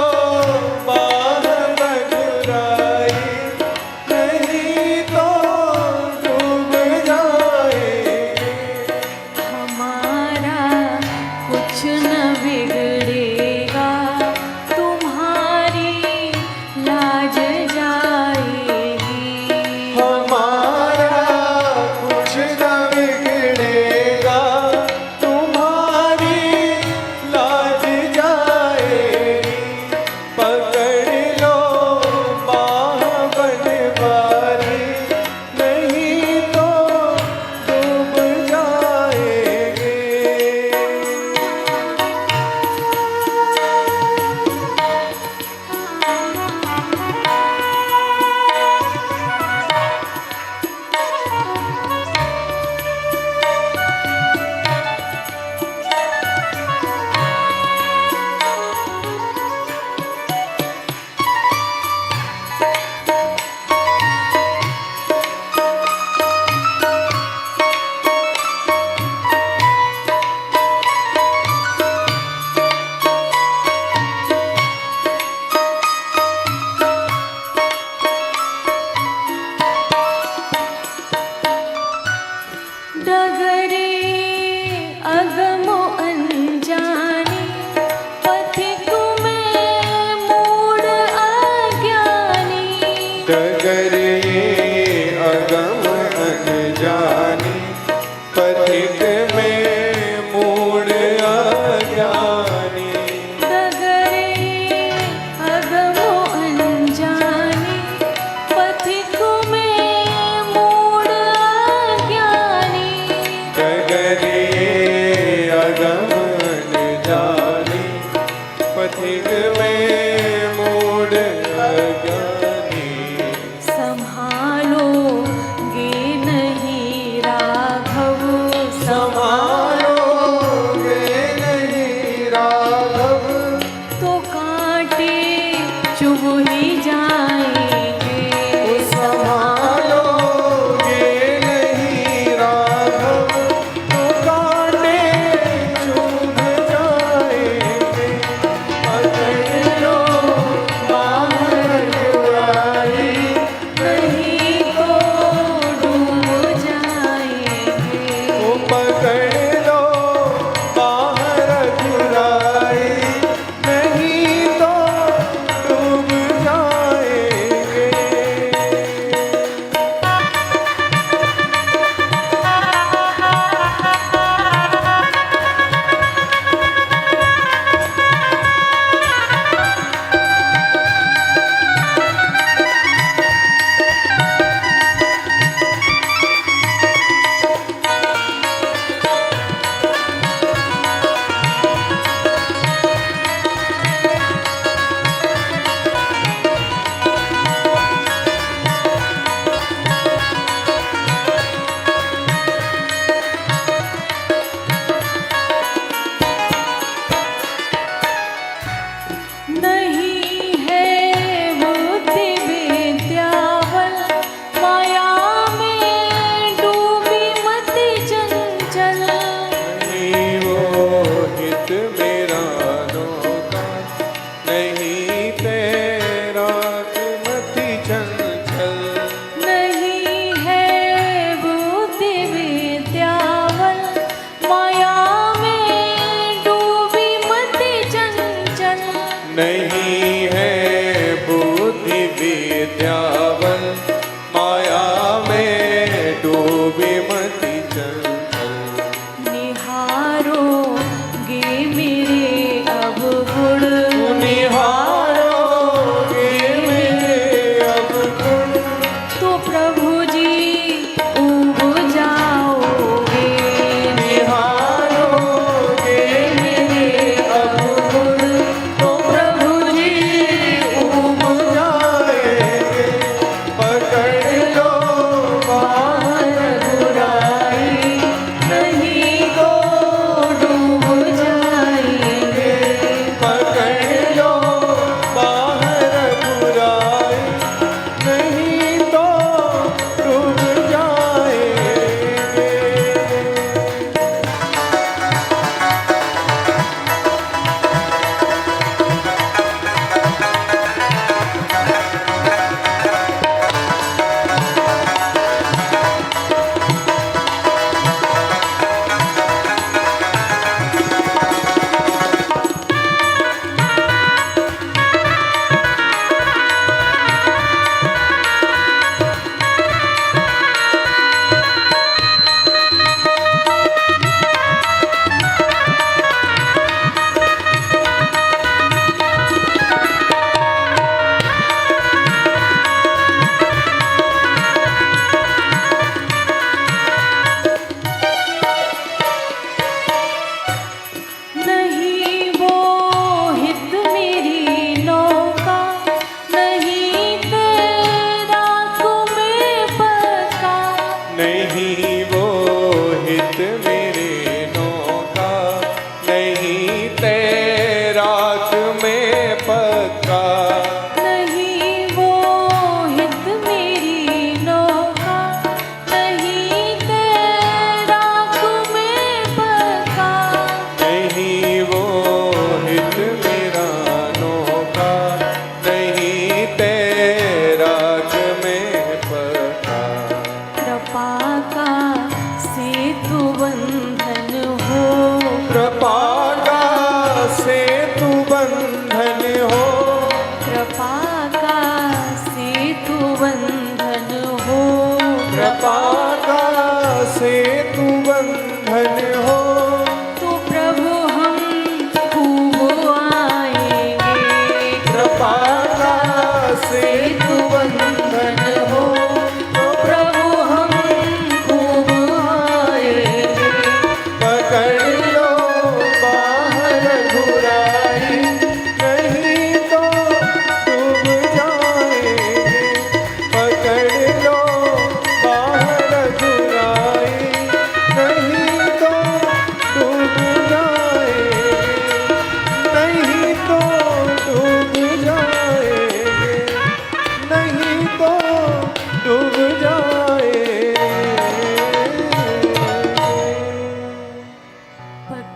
अगम न जाने, पथिक में मूढ़ अज्ञानी। संभालोगे नहीं राघव, संभालोगे नहीं राघव, तो कांटे चुभ ही जाएंगे। संभालोगे नहीं राघव, तो कांटे चुभ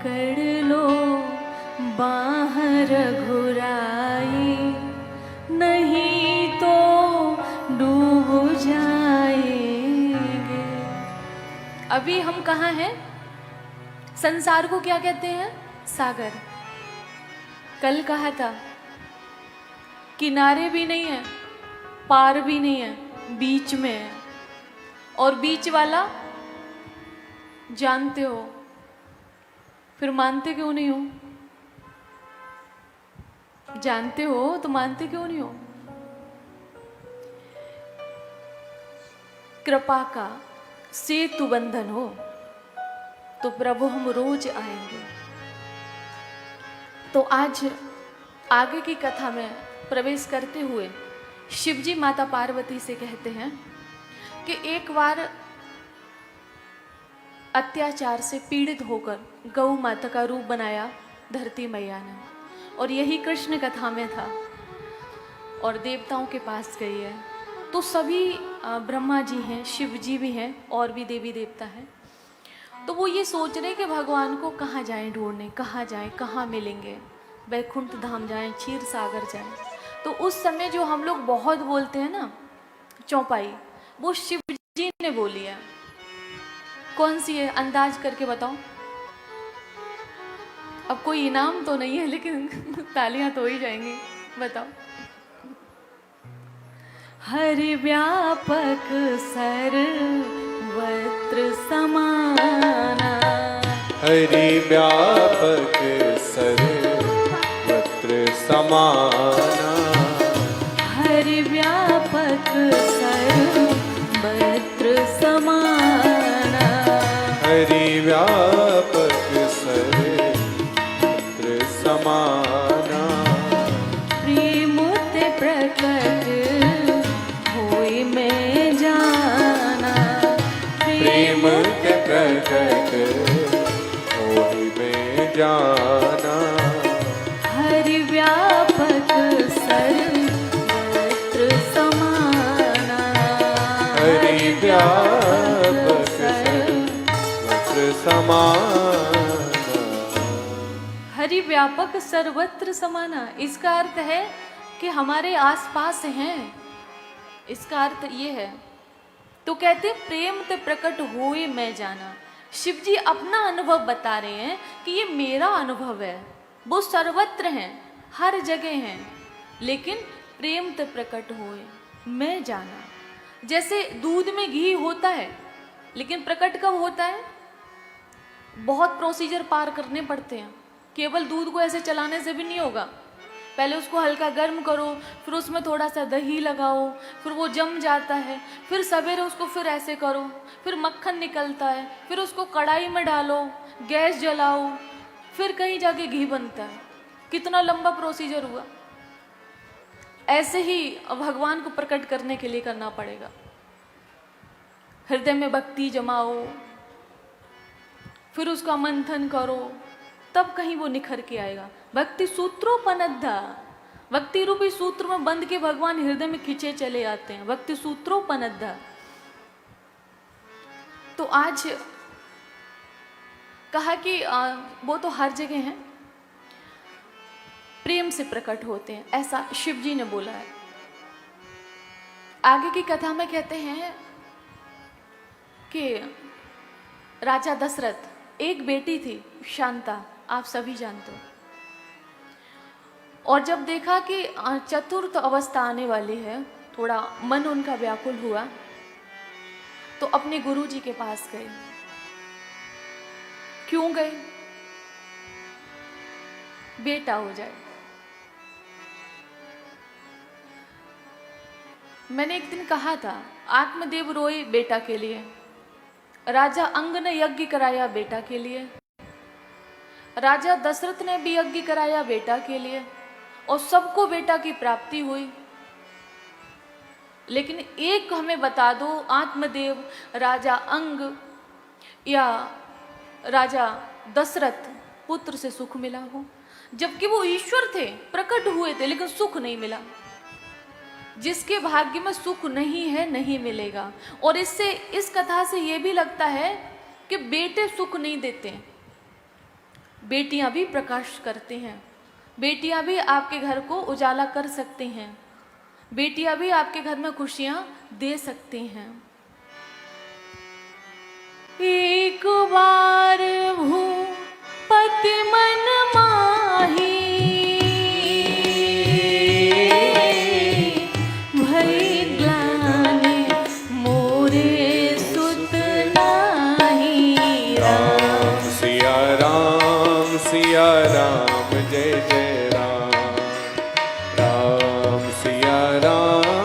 पकड़ लो बाँह रघुराई, नहीं तो डूब जाएंगे। अभी हम कहाँ हैं? संसार को क्या कहते हैं? सागर। कल कहा था किनारे भी नहीं है, पार भी नहीं है, बीच में है। और बीच वाला जानते हो, फिर मानते क्यों नहीं हो? जानते हो तो मानते क्यों नहीं हो? कृपा का सेतु बंधन हो तो प्रभु हम रोज आएंगे। तो आज आगे की कथा में प्रवेश करते हुए शिवजी माता पार्वती से कहते हैं कि एक बार अत्याचार से पीड़ित होकर गौ माता का रूप बनाया धरती मैया ने, और यही कृष्ण कथा में था, और देवताओं के पास गई है। तो सभी ब्रह्मा जी हैं, शिव जी भी हैं, और भी देवी देवता हैं। तो वो ये सोच रहे कि भगवान को कहाँ जाएं ढूंढने, कहाँ जाएं, कहाँ मिलेंगे, वैकुंठ धाम जाएं, क्षीर सागर जाएं। तो उस समय जो हम लोग बहुत बोलते हैं ना चौपाई, वो शिव जी ने बोली है। कौन सी है? अंदाज करके बताओ। अब कोई इनाम तो नहीं है, लेकिन तालियां तो ही जाएंगी। बताओ। हरि व्यापक सर्वत्र समाना, हरि व्यापक सर्वत्र समाना, हरि व्यापक सर्वत्र समाना, हरि व्यापक सर्वत्र समाना, प्रेम ते प्रकट होई में जाना, प्रेम के प्रकट होई में जाना, हरि व्यापक सर्वत्र समाना, हरि व्यापक सर्वत्र समाना। हरि व्यापक सर्वत्र समाना, इसका अर्थ है कि हमारे आसपास हैं। इसका अर्थ ये है। तो कहते प्रेम ते प्रकट होए मैं जाना। शिव जी अपना अनुभव बता रहे हैं कि ये मेरा अनुभव है, वो सर्वत्र हैं, हर जगह हैं, लेकिन प्रेम ते प्रकट होए मैं जाना। जैसे दूध में घी होता है, लेकिन प्रकट कब होता है? बहुत प्रोसीजर पार करने पड़ते हैं। केवल दूध को ऐसे चलाने से भी नहीं होगा। पहले उसको हल्का गर्म करो, फिर उसमें थोड़ा सा दही लगाओ, फिर वो जम जाता है, फिर सवेरे उसको फिर ऐसे करो, फिर मक्खन निकलता है, फिर उसको कढ़ाई में डालो, गैस जलाओ, फिर कहीं जाके घी बनता है। कितना लंबा प्रोसीजर हुआ। ऐसे ही भगवान को प्रकट करने के लिए करना पड़ेगा। हृदय में भक्ति जमाओ, फिर उसका मंथन करो, तब कहीं वो निखर के आएगा। भक्ति सूत्रोपनद्धा, भक्ति रूपी सूत्र में बंध के भगवान हृदय में खींचे चले आते हैं। भक्ति सूत्रोपनद्धा। तो आज कहा कि वो तो हर जगह हैं, प्रेम से प्रकट होते हैं, ऐसा शिव जी ने बोला है। आगे की कथा में कहते हैं कि राजा दशरथ, एक बेटी थी शांता, आप सभी जानते हो। और जब देखा कि चतुर्थ अवस्था आने वाली है, थोड़ा मन उनका व्याकुल हुआ, तो अपने गुरुजी के पास गए। क्यों गए? बेटा हो जाए। मैंने एक दिन कहा था, आत्मदेव रोए बेटा के लिए, राजा अंग ने यज्ञ कराया बेटा के लिए, राजा दशरथ ने भी यज्ञ कराया बेटा के लिए, और सबको बेटा की प्राप्ति हुई। लेकिन एक हमें बता दो, आत्मदेव, राजा अंग या राजा दशरथ पुत्र से सुख मिला हो, जबकि वो ईश्वर थे, प्रकट हुए थे, लेकिन सुख नहीं मिला। जिसके भाग्य में सुख नहीं है, नहीं मिलेगा। और इससे, इस कथा से ये भी लगता है कि बेटे सुख नहीं देते। बेटियां भी प्रकाश करती हैं, बेटियां भी आपके घर को उजाला कर सकती हैं, बेटियां भी आपके घर में खुशियां दे सकती हैं। एक बार भूपति मन माही, भई ग्लानि मोरे सुत नाही। राम सिया राम सिया राम जय जय राम। राम सिया राम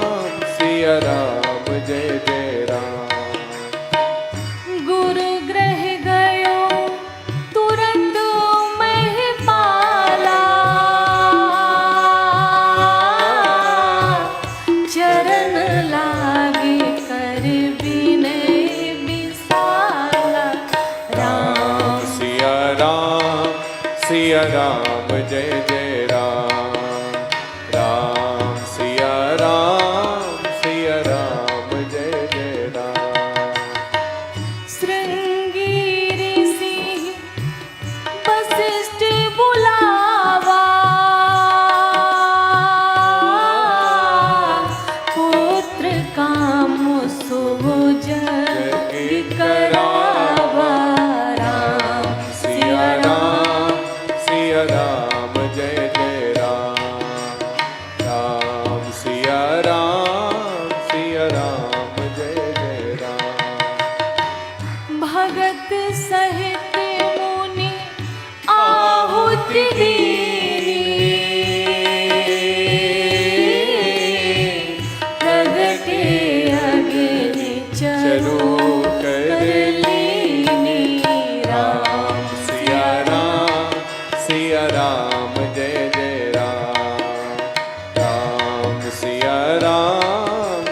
जय जय राम। गुरु ग्रह गयो तुरंत महिपाला, चरण लागे कर विनय विशाला। राम सिया राम जय जय राम। राम सिया राम जय जय राम। श्रृंगी ऋषि वशिष्ठ बुलावा, पुत्र काम शुभ जग करावा। राम सिया राम जय जय राम। राम सिया राम जय जय राम। भगत सहित मुनि आहुति दीनी, प्रगटे अग्नि चरु कर लीनी। राम सिया राम जय जय राम। राम सिया राम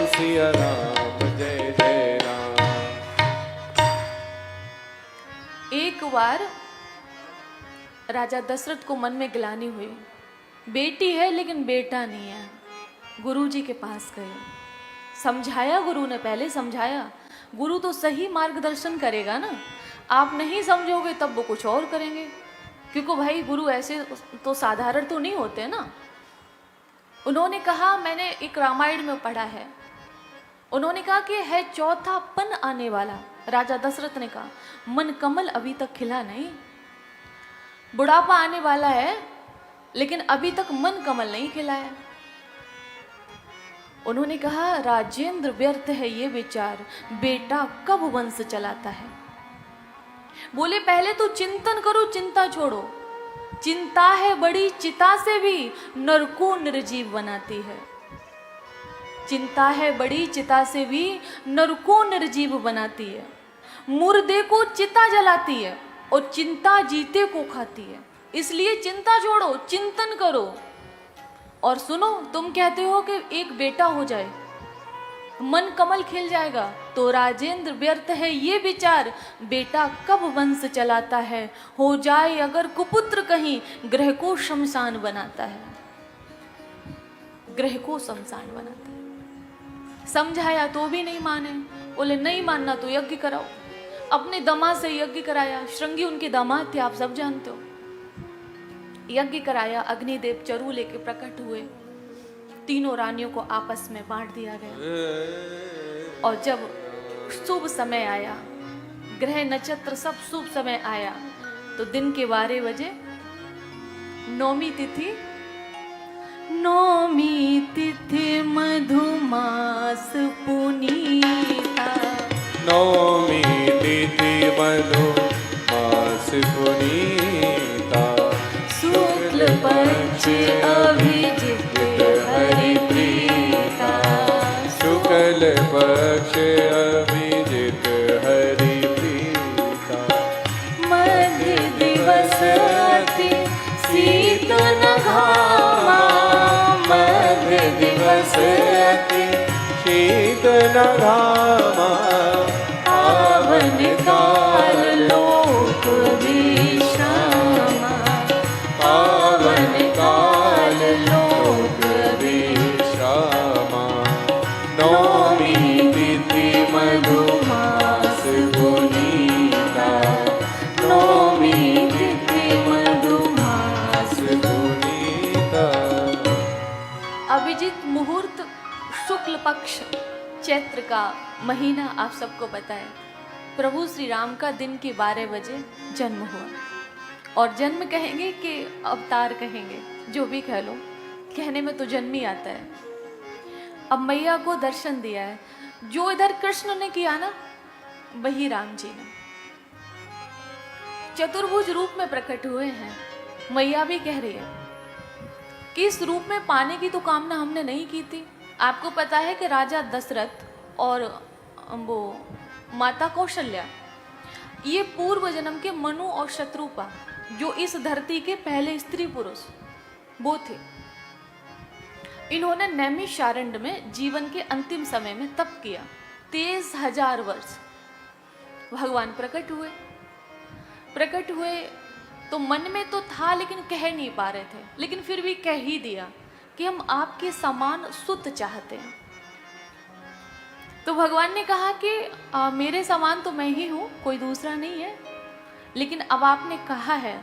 जय जय राम। एक बार राजा दशरथ को मन में ग्लानि हुई, बेटी है लेकिन बेटा नहीं है। गुरुजी के पास गए, समझाया, गुरु ने पहले समझाया। गुरु तो सही मार्गदर्शन करेगा ना, आप नहीं समझोगे तब वो कुछ और करेंगे, क्योंकि भाई गुरु ऐसे तो साधारण तो नहीं होते ना। उन्होंने कहा, मैंने एक रामायण में पढ़ा है, उन्होंने कहा कि है चौथा पन आने वाला। राजा दशरथ ने कहा, मन कमल अभी तक खिला नहीं, बुढ़ापा आने वाला है लेकिन अभी तक मन कमल नहीं खिला है। उन्होंने कहा, राजेंद्र व्यर्थ है ये विचार, बेटा कब वंश चलाता है। बोले पहले तो चिंतन करो, चिंता छोड़ो। चिंता है बड़ी चिता से भी नर को निर्जीव बनाती है। चिंता है बड़ी चिता से भी नर को निर्जीव बनाती है। मुर्दे को चिता जलाती है और चिंता जीते को खाती है। इसलिए चिंता छोड़ो, चिंतन करो। और सुनो, तुम कहते हो कि एक बेटा हो जाए, मन कमल खिल जाएगा, तो राजेंद्र व्यर्थ है ये विचार, बेटा कब वंश चलाता है। हो जाए अगर कुपुत्र कहीं, ग्रह को शमशान बनाता है। ग्रह को शमशान बनाता है। समझाया तो भी नहीं माने। बोले नहीं मानना तो यज्ञ कराओ। अपने दामाद से यज्ञ कराया। श्रृंगी उनके दामाद थे, आप सब जानते हो। यज्ञ कराया, अग्निदेव चरु लेके प्रकट हुए, तीनों रानियों को आपस में बांट दिया गया। और जब शुभ समय आया, ग्रह नक्षत्र सब शुभ समय आया, तो दिन के 12 बजे नौमी तिथि, नौमी तिथि मधुमास पुनीता। नौमी तिथि मधुमास पुनीता। शुक्ल पक्ष अभिजित हरिप्रीता। शुक्ल पक्ष अभिजित हरिप्रीता। मध्य दिवस अति शीतल घामा। मध्य दिवस अति शीतल घामा। पावन काल लोक विश्रामा। पावन काल लोक विश्रामा। नौमी तिथि मधुमास पुनीता। नौमी तिथि पक्ष चैत्र का महीना आप सबको पता है। प्रभु श्री राम का दिन के 12 बजे जन्म हुआ, और जन्म कहेंगे कि अवतार कहेंगे, जो भी कह लो, कहने में तो जन्म ही आता है। अब मैया को दर्शन दिया है, जो इधर कृष्ण ने किया ना वही राम जी ने चतुर्भुज रूप में प्रकट हुए हैं। मैया भी कह रही है कि इस रूप में पाने की तो कामना हमने नहीं की थी। आपको पता है कि राजा दशरथ और वो माता कौशल्या, ये पूर्व जन्म के मनु और शत्रुपा, जो इस धरती के पहले स्त्री पुरुष वो थे। इन्होंने नैमिषारण्य में जीवन के अंतिम समय में तप किया। 23,000 वर्ष भगवान प्रकट हुए तो मन में तो था लेकिन कह नहीं पा रहे थे, लेकिन फिर भी कह ही दिया कि हम आपके समान सुत चाहते हैं। तो भगवान ने कहा कि मेरे समान तो मैं ही हूं, कोई दूसरा नहीं है, लेकिन अब आपने कहा है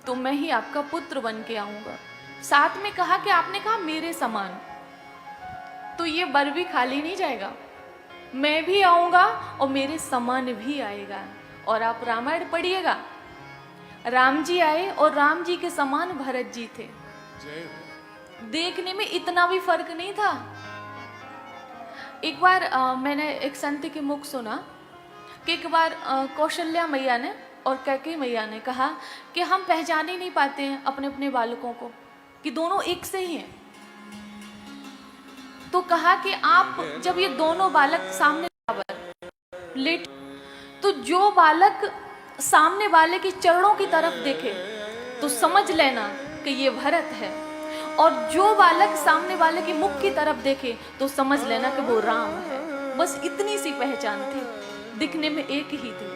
तो मैं ही आपका पुत्र बन के आऊंगा। साथ में कहा कि आपने कहा मेरे समान, तो ये वर भी खाली नहीं जाएगा, मैं भी आऊंगा और मेरे समान भी आएगा। और आप रामायण पढ़िएगा, राम जी आए और राम जी के समान भरत जी थे। देखने में इतना भी फर्क नहीं था। एक बार मैंने एक संत के मुख सुना कि एक बार कौशल्या मैया ने और कैकेयी मैया ने कहा कि हम पहचान ही नहीं पाते हैं अपने अपने बालकों को कि दोनों एक से ही हैं। तो कहा कि आप जब ये दोनों बालक सामने लेट, तो जो बालक सामने वाले के चरणों की तरफ देखे तो समझ लेना कि ये भरत है, और जो बालक सामने वाले के मुख की तरफ देखे तो समझ लेना कि वो राम है। बस इतनी सी पहचान थी, दिखने में एक ही थी।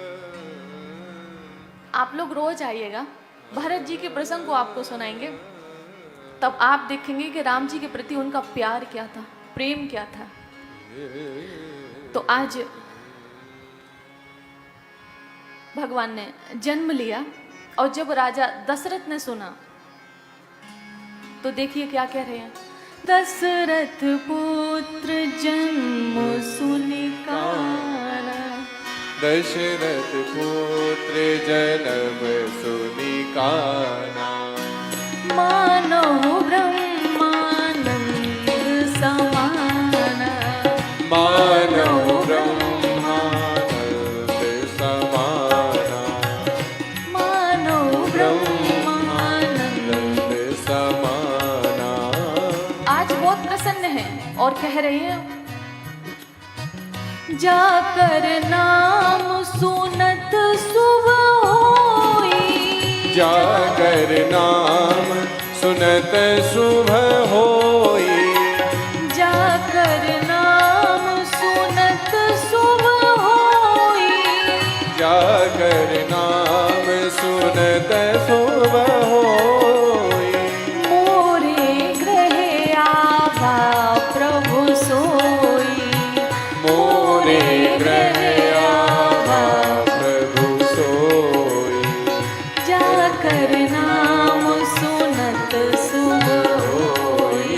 आप लोग रोज आइएगा, भरत जी के प्रसंग को आपको सुनाएंगे, तब आप देखेंगे कि राम जी के प्रति उनका प्यार क्या था, प्रेम क्या था। तो आज भगवान ने जन्म लिया, और जब राजा दशरथ ने सुना तो देखिए क्या कह रहे हैं। दशरथ पुत्र जन्म सुनिकाना, दशरथ पुत्र जन्म सुनिकाना, मानो ब्रह्मानंद समाना, मानो ब्रह्मानंद समाना, मानो ब्रह्मानंद समाना। आज बहुत प्रसन्न है और कह रहे हैं, जाकर नाम सुनत शुभ होई, जाकर नाम सुनत शुभ होई, जाकर नाम सुनत शुभ होई, जाकर नाम सुनत शुभ होई, मोरे गृह आवा प्रभु सोई, मोरे गृह आवा प्रभु सोई, जाकर नाम सुनत शुभ होई।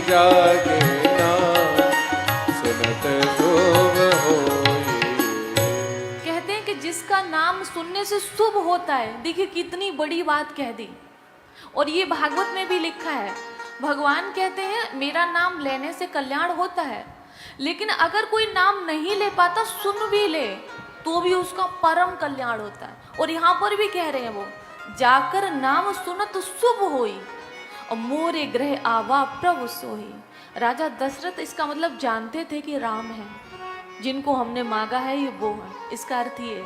जाके नाम सुनत शुभ होई। कहते हैं कि जिसका नाम सुनने से शुभ होता है, देखिए कितनी बड़ी बात कह दी। और ये भागवत में भी लिखा है, भगवान कहते हैं मेरा नाम लेने से कल्याण होता है, लेकिन अगर कोई नाम नहीं ले पाता, सुन भी ले तो भी उसका परम कल्याण होता है। और यहाँ पर भी कह रहे हैं वो, जाकर नाम सुनत शुभ होई, और मोरे गृह आवा प्रभु सोई। राजा दशरथ इसका मतलब जानते थे कि राम है, जिनको हमने मांगा है ये वो है। इसका अर्थ ये है।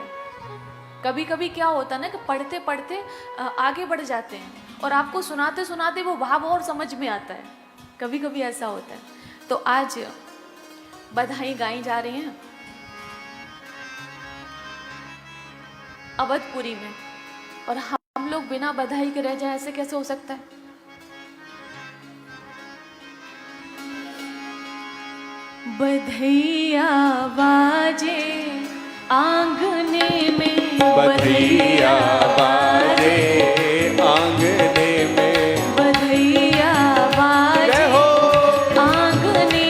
कभी कभी क्या होता है ना कि पढ़ते पढ़ते आगे बढ़ जाते हैं, और आपको सुनाते सुनाते वो भाव और समझ में आता है। कभी कभी ऐसा होता है। तो आज बधाई गाई जा रही हैं अवधपुरी में, और हम लोग बिना बधाई के रह जाए, ऐसे कैसे हो सकता है। बधैया बाजे आंगने में, बधैया बाजे आंगने में, बधैया बाजे जय हो आंगने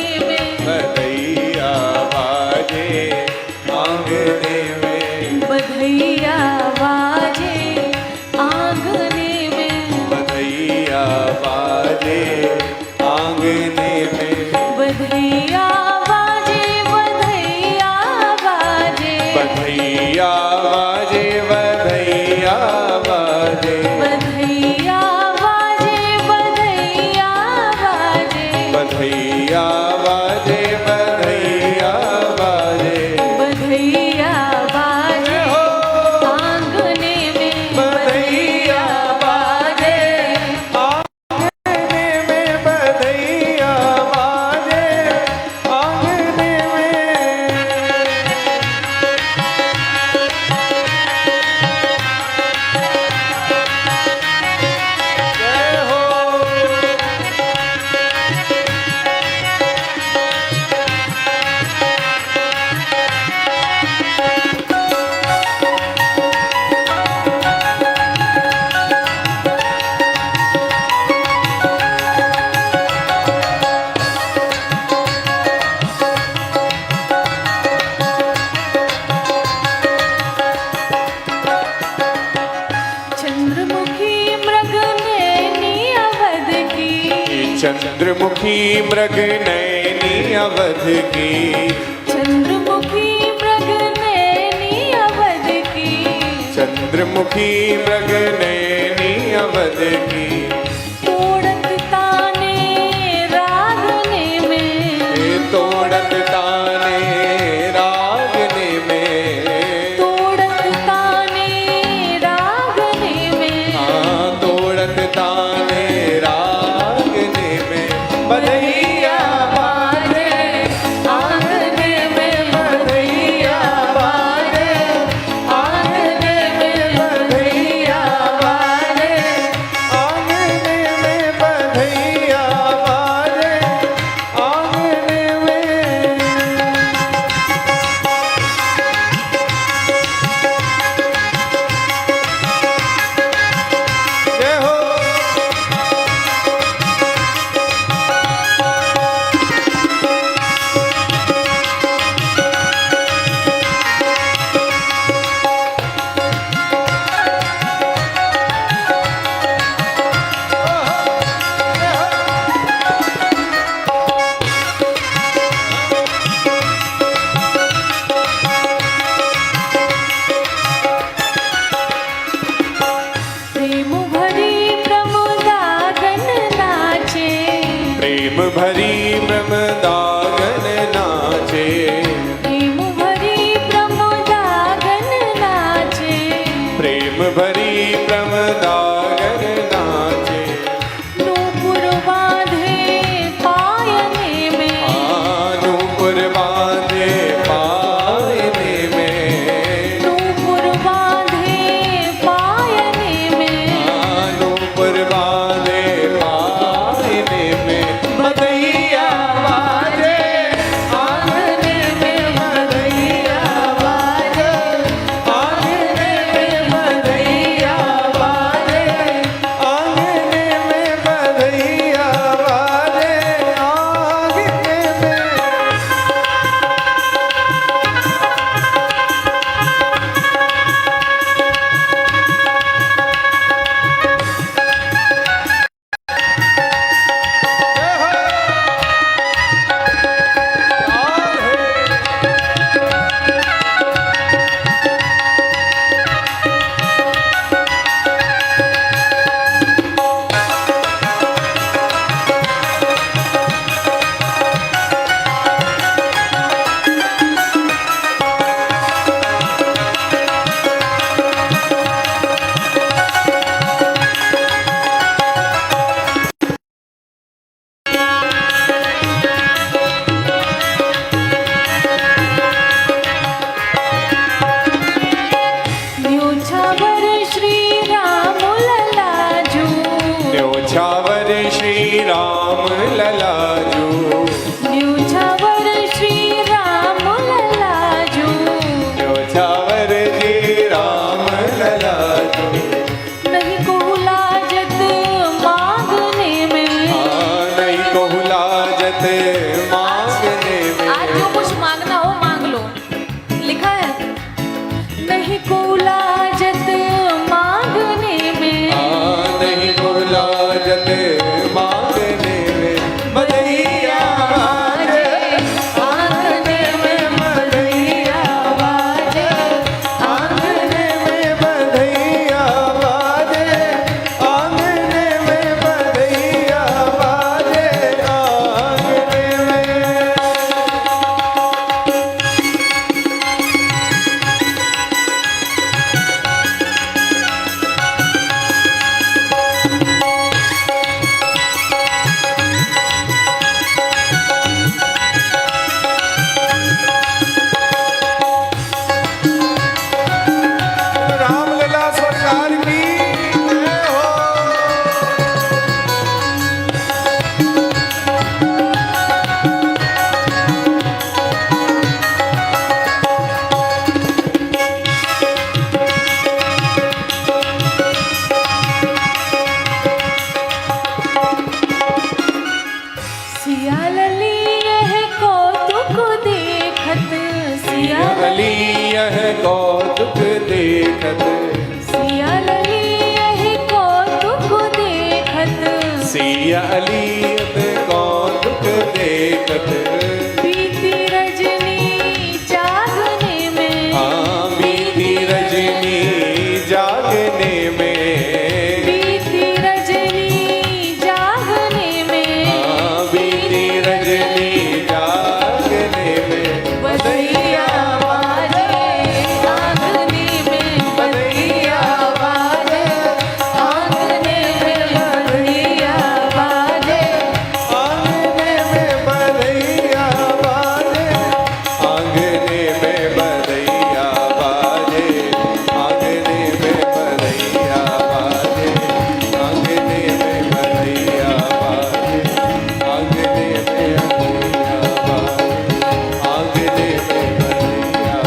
चंद्रमुखी मृग नयनी अवध की, चंद्रमुखी मृग नैनी अवध की, चंद्रमुखी मृग नयनी अवध की। तोड़त ताने रागने में, तोड़त ताने रागने में, तोड़त ताने रागने में, हाँ तोड़त ताने रागने में। बधैया बाजे आंगने में, बधैया बाजे आंगने में, बधैया बाजे आंगने में, बधैया बाजे आंगने में। जय हो। प्रेम भरी प्रमोदागन नाचे, प्रेम भरी ब्रह्मदागन नाचे, प्रेम भरी प्रमोदागन नाचे, प्रेम भरी ब्रह्मदागन नाचे। नूपुर बांधे पायने में, नूपुर बांधे पायने में, नूपुर बांधे पायने में, नूपुर बांधे पायने में। बधैया बाजे आंगने में, बधैया बाजे आंगने में, बधैया बाजे आंगने में, बधैया बाजे आंगने में। न्योछावर श्री राम ललाजू, न्योछावर श्री राम ललाजू, न्योछावर श्री राम ललाजू, न्योछावर श्री राम ललाजू। नहीं को लाजत मांगने में, नहीं कोहुलाजत मांगने में। आज जो कुछ मांगना हो मांग लो, लिखा है नहीं को लाजत मांगने में, नहीं कोहुलाजत मांगने में। बधैया बाजे आंगने में, बधैया बाजे आंगने में, बधैया बाजे आंगने में, बधैया बाजे आंगने में। रामलला सरकार की जय हो। सियालली यह कौतुक देखत, सियालली यह कौतुक देखत, सियालली यह कौतुक देखत, सिया अली वक्त बीती रजनी जागने में, हाँ बीती रजनी जागने में, बीती रजनी जागने में, हाँ बीती रजनी जागने में, बधैया बाजे आंगने में, बधैया बाजे आंगने में, बधैया बाजे आंगने में बधैया बाजे, आंगने में बधैया बाजे, आंगने में बधैया बाजे, आंगने में बधैया बाजे, आंगने में बधैया बाजे, आंगने में बधैया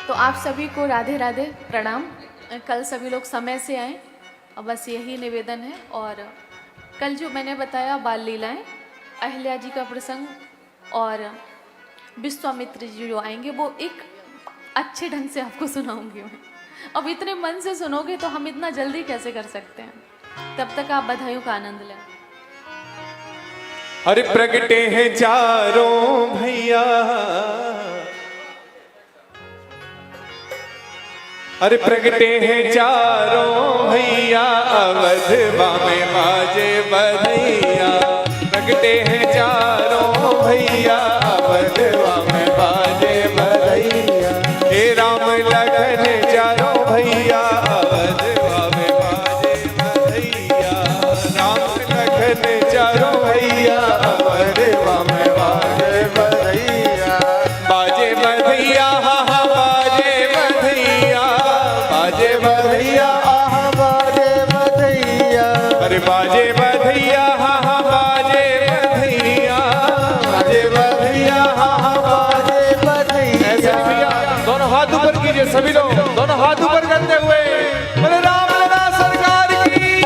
तो आप सभी को राधे राधे प्रणाम। कल सभी लोग समय से आए और बस यही निवेदन है। और कल जो मैंने बताया बाल लीलाएं, अहिल्या जी का प्रसंग और विश्वामित्र जी जो आएंगे वो एक अच्छे ढंग से आपको सुनाऊंगी मैं। अब इतने मन से सुनोगे तो हम इतना जल्दी कैसे कर सकते हैं। तब तक आप बधाइयों का आनंद लें। हर प्रगटे हैं चारों भैया, हर प्रगटे हैं चारों भैया, अवधवा में बाजे बधैया, प्रगटे हैं चारों भैया, अवधवा में बाजे बधैया, हे राम लखन चारों भैया, अवधवा में बाजे बधैया, राम लखन चारों भैया, अवधवा में बाजे बधैया, बाजे बधैया हा हा बाजे बधैया, बाजे बधैया आहा बाजे बधैया, अरे बाजे बधैया हा हा बाजे बधैया, बाजे बधैया हा हा बाजे बधैया। ऐसे भैया दोनों हाथ ऊपर कीजिए सभी लोग, दोनों हाथ ऊपर करते हुए बोले राम लला सरकार की।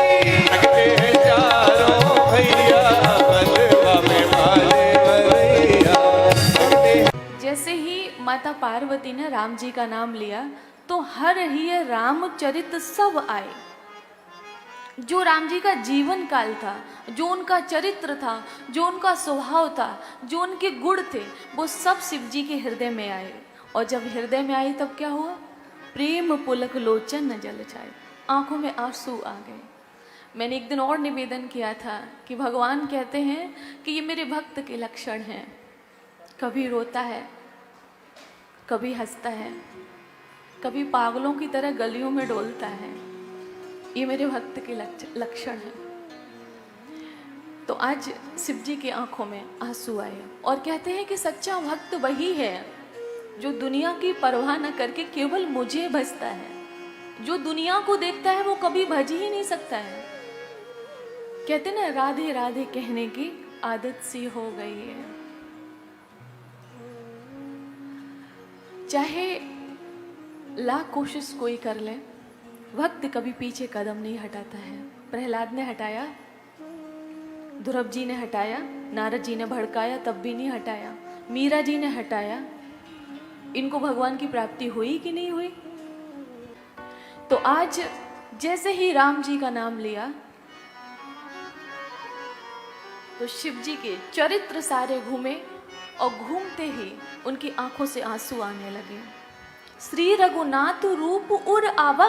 प्रगटे हैं चारों भैया, बधवा में बाजे बधैया, प्रगटे हैं। जैसे ही माता पार्वती ने राम जी का नाम लिया तो हर ही रामचरित सब आए। जो राम जी का जीवन काल था, जो उनका चरित्र था, जो उनका स्वभाव था, जो उनके गुण थे, वो सब शिव जी के हृदय में आए। और जब हृदय में आई तब क्या हुआ? प्रेम पुलक लोचन न जल जाए, आंखों में आंसू आ गए। मैंने एक दिन और निवेदन किया था कि भगवान कहते हैं कि ये मेरे भक्त के लक्षण हैं। कभी रोता है, कभी हंसता है, कभी पागलों की तरह गलियों में डोलता है। ये मेरे भक्त के लक्षण हैं। तो आज शिव जी की आंखों में आंसू आए और कहते हैं कि सच्चा भक्त वही है जो दुनिया की परवाह न करके केवल मुझे भजता है। जो दुनिया को देखता है वो कभी भज ही नहीं सकता है। कहते ना, राधे राधे कहने की आदत सी हो गई है। चाहे लाख कोशिश कोई कर ले, भक्त कभी पीछे कदम नहीं हटाता है। प्रहलाद ने हटाया, ध्रुव जी ने हटाया, नारद जी ने भड़काया तब भी नहीं हटाया, मीरा जी ने हटाया। इनको भगवान की प्राप्ति हुई कि नहीं हुई? तो आज जैसे ही राम जी का नाम लिया तो शिव जी के चरित्र सारे घूमे और घूमते ही उनकी आंखों से आंसू आने लगे। श्री रघुनाथ रूप उर आवा,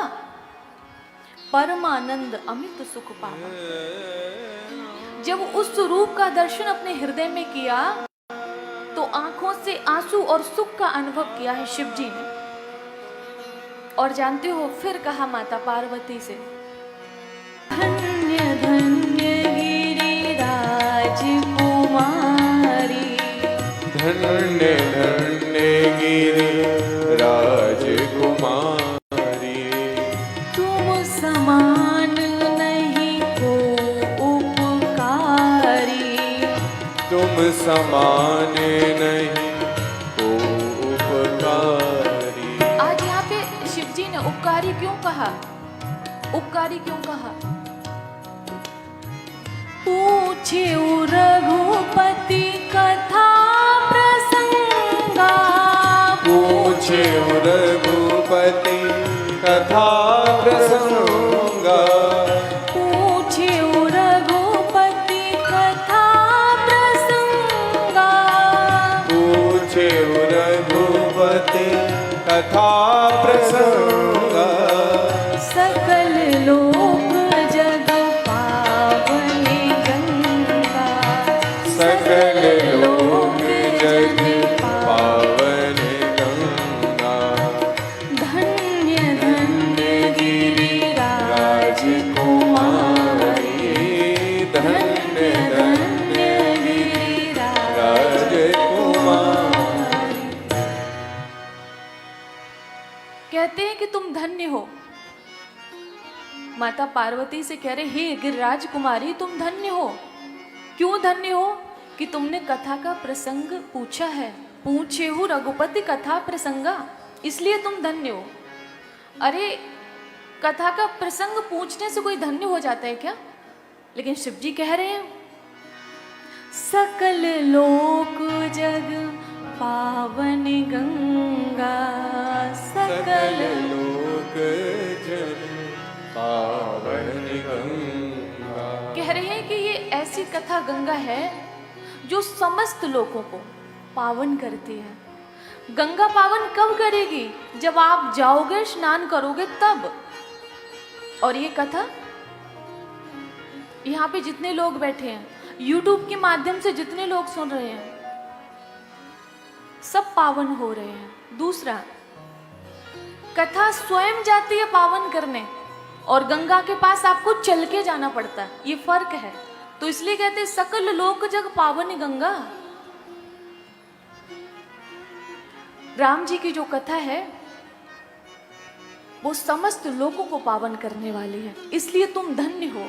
परमानंद अमित सुख पावा। जब उस रूप का दर्शन अपने हृदय में किया तो आंखों से आंसू और सुख का अनुभव किया है शिव जी ने। और जानते हो फिर कहा माता पार्वती से, धन्य धन्य गिरिराज कुमारी, धन्य धन्य गिरिराज कुमारी, तुम समान नहीं को उपकारी, तुम समान नहीं को उपकारी। आज यहाँ पे शिव जी ने उपकारी क्यों कहा? उपकारी क्यों कहा? पूछे रघुपति पूछे रघुपति कथा प्रसंगा। पूछे रघुपति कथा प्रसंगा। पूछे रघुपति कथा प्रसंगा। सकल लोक जग पावन गंगा। सकल लोक जग पावन गंगा। धन्य धन्य गिरिराज कुमारी। धन्य धन्य गिरिराज राजकुमारी। कहते हैं कि तुम धन्य हो। माता पार्वती से कह रहे, हे गिरिराज कुमारी तुम धन्य हो। क्यों धन्य हो? कि तुमने कथा का प्रसंग पूछा है। पूछे हो रघुपति कथा प्रसंगा, इसलिए तुम धन्य हो। अरे कथा का प्रसंग पूछने से कोई धन्य हो जाता है क्या? लेकिन शिव जी कह रहे हैं, सकल लोक जग पावन गंगा। सकल लोक जग पावन गंगा। कह रहे हैं कि ये ऐसी कथा गंगा है जो समस्त लोगों को पावन करती है। गंगा पावन कब करेगी? जब आप जाओगे, स्नान करोगे तब। और ये कथा यहाँ पे जितने लोग बैठे हैं, YouTube के माध्यम से जितने लोग सुन रहे हैं, सब पावन हो रहे हैं। दूसरा, कथा स्वयं जाती है पावन करने और गंगा के पास आपको चल के जाना पड़ता है, ये फर्क है। तो इसलिए कहते हैं सकल लोक जग पावन गंगा। राम जी की जो कथा है वो समस्त लोगों को पावन करने वाली है, इसलिए तुम धन्य हो।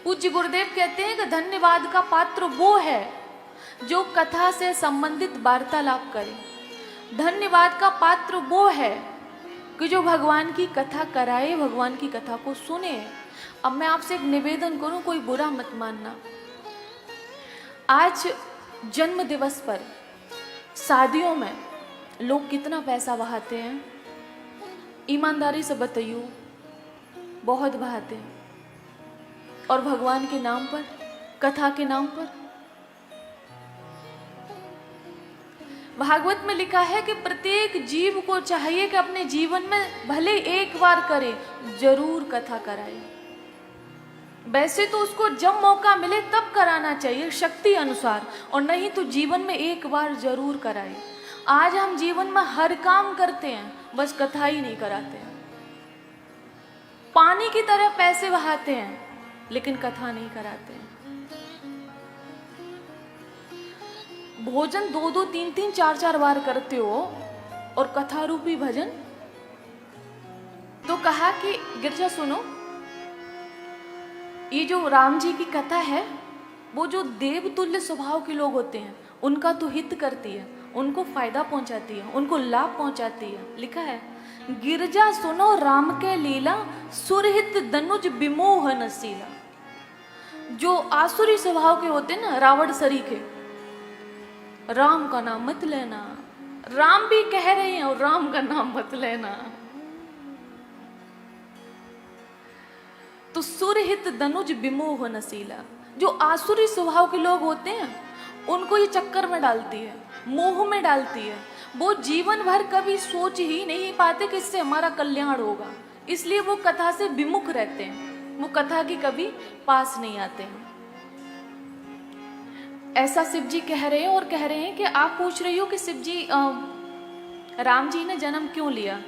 पूज्य गुरुदेव कहते हैं कि धन्यवाद का पात्र वो है जो कथा से संबंधित वार्तालाप करे। धन्यवाद का पात्र वो है कि जो भगवान की कथा कराए, भगवान की कथा को सुने। अब मैं आपसे एक निवेदन करूं, कोई बुरा मत मानना। आज जन्म दिवस पर शादियों में लोग कितना पैसा बहाते हैं? ईमानदारी से बताइयो, बहुत बहाते हैं। और भगवान के नाम पर, कथा के नाम पर। भागवत में लिखा है कि प्रत्येक जीव को चाहिए कि अपने जीवन में भले एक बार करे, जरूर कथा कराए। वैसे तो उसको जब मौका मिले तब कराना चाहिए, शक्ति अनुसार, और नहीं तो जीवन में एक बार जरूर कराए। आज हम जीवन में हर काम करते हैं, बस कथा ही नहीं कराते हैं। पानी की तरह पैसे बहाते हैं, लेकिन कथा नहीं कराते हैं। भोजन 2-2, 3-3, 4-4 बार करते हो और कथा रूपी भजन। तो कहा कि गिरजा सुनो, ये जो राम जी की कथा है वो जो देवतुल्य स्वभाव के लोग होते हैं उनका तो हित करती है, उनको फायदा पहुंचाती है, उनको लाभ पहुंचाती है। लिखा है, गिरजा सुनो राम के लीला, सुरहित दनुज विमोह नसीला। जो आसुरी स्वभाव के होते हैं ना, रावण सरीखे, राम का नाम मत लेना। राम भी कह रहे हैं और राम का नाम मत लेना। तो सुरहित दनुज विमोह नसीला, जो आसुरी स्वभाव के लोग होते हैं उनको ये चक्कर में डालती है, मोह में डालती है। वो जीवन भर कभी सोच ही नहीं पाते कि इससे हमारा कल्याण होगा, इसलिए वो कथा से विमुख रहते हैं, वो कथा की कभी पास नहीं आते हैं। ऐसा शिव जी कह रहे हैं। और कह रहे हैं कि आप पूछ रही हो कि शिव जी राम जी ने जन्म क्यों लिया,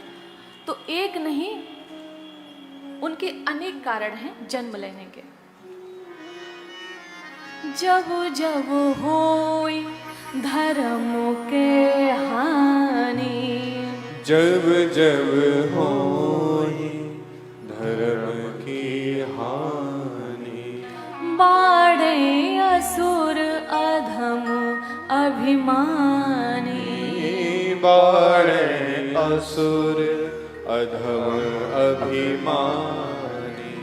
तो एक नहीं, उनके अनेक कारण हैं जन्म लेने के। जब जब होई धर्म के हानि, जब जब होई धर्म की हानि, बाड़े असुर अधम अभिमानी, बाड़े असुर अधम अभिमानी,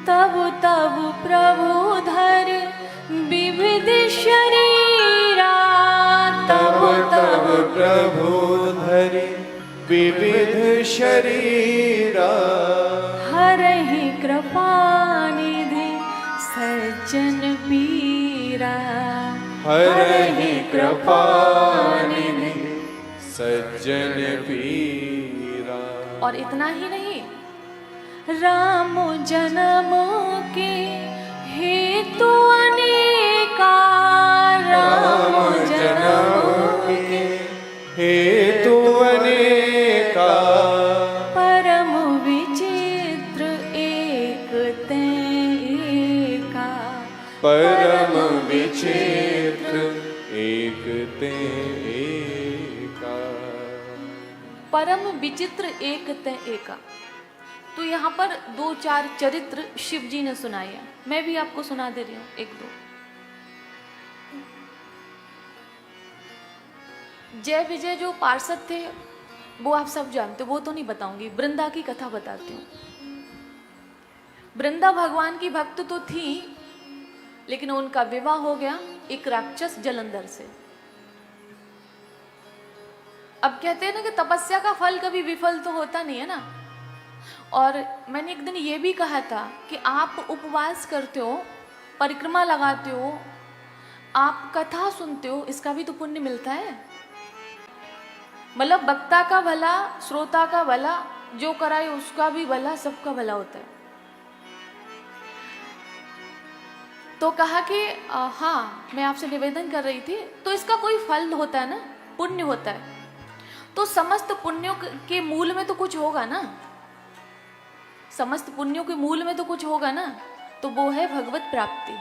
तब तब प्रभु धर विविध शरीरा, तब तब प्रभु धरि विविध शरीरा हरहि कृपा निधि सज्जन पीरा। हरहि कृपा निधि सज्जन पीरा। और इतना ही नहीं, राम जन्म के हेतु अनेका। राम जन्म के हेतु अनेका। परम विचित्र एक तेका। परम विचित्र एक तेका। परम विचित्र एक ते एका। तो यहाँ पर 2-4 चरित्र शिव जी ने सुनाए हैं, मैं भी आपको सुना दे रही हूँ 1-2। जय विजय जो पार्षद थे वो आप सब जानते हो, वो तो नहीं बताऊंगी। वृंदा की कथा बताती हूँ। वृंदा भगवान की भक्त तो थी, लेकिन उनका विवाह हो गया एक राक्षस जलंधर से। अब कहते हैं ना कि तपस्या का फल कभी विफल तो होता नहीं है ना। और मैंने एक दिन ये भी कहा था कि आप उपवास करते हो, परिक्रमा लगाते हो, आप कथा सुनते हो, इसका भी तो पुण्य मिलता है। मतलब वक्ता का भला, श्रोता का भला, जो कराए उसका भी भला, सबका भला होता है। तो कहा कि हाँ, मैं आपसे निवेदन कर रही थी, तो इसका कोई फल होता है ना, पुण्य होता है। तो समस्त पुण्यों के मूल में तो कुछ होगा ना, समस्त पुण्यों के मूल में तो कुछ होगा ना, तो वो है भगवत प्राप्ति।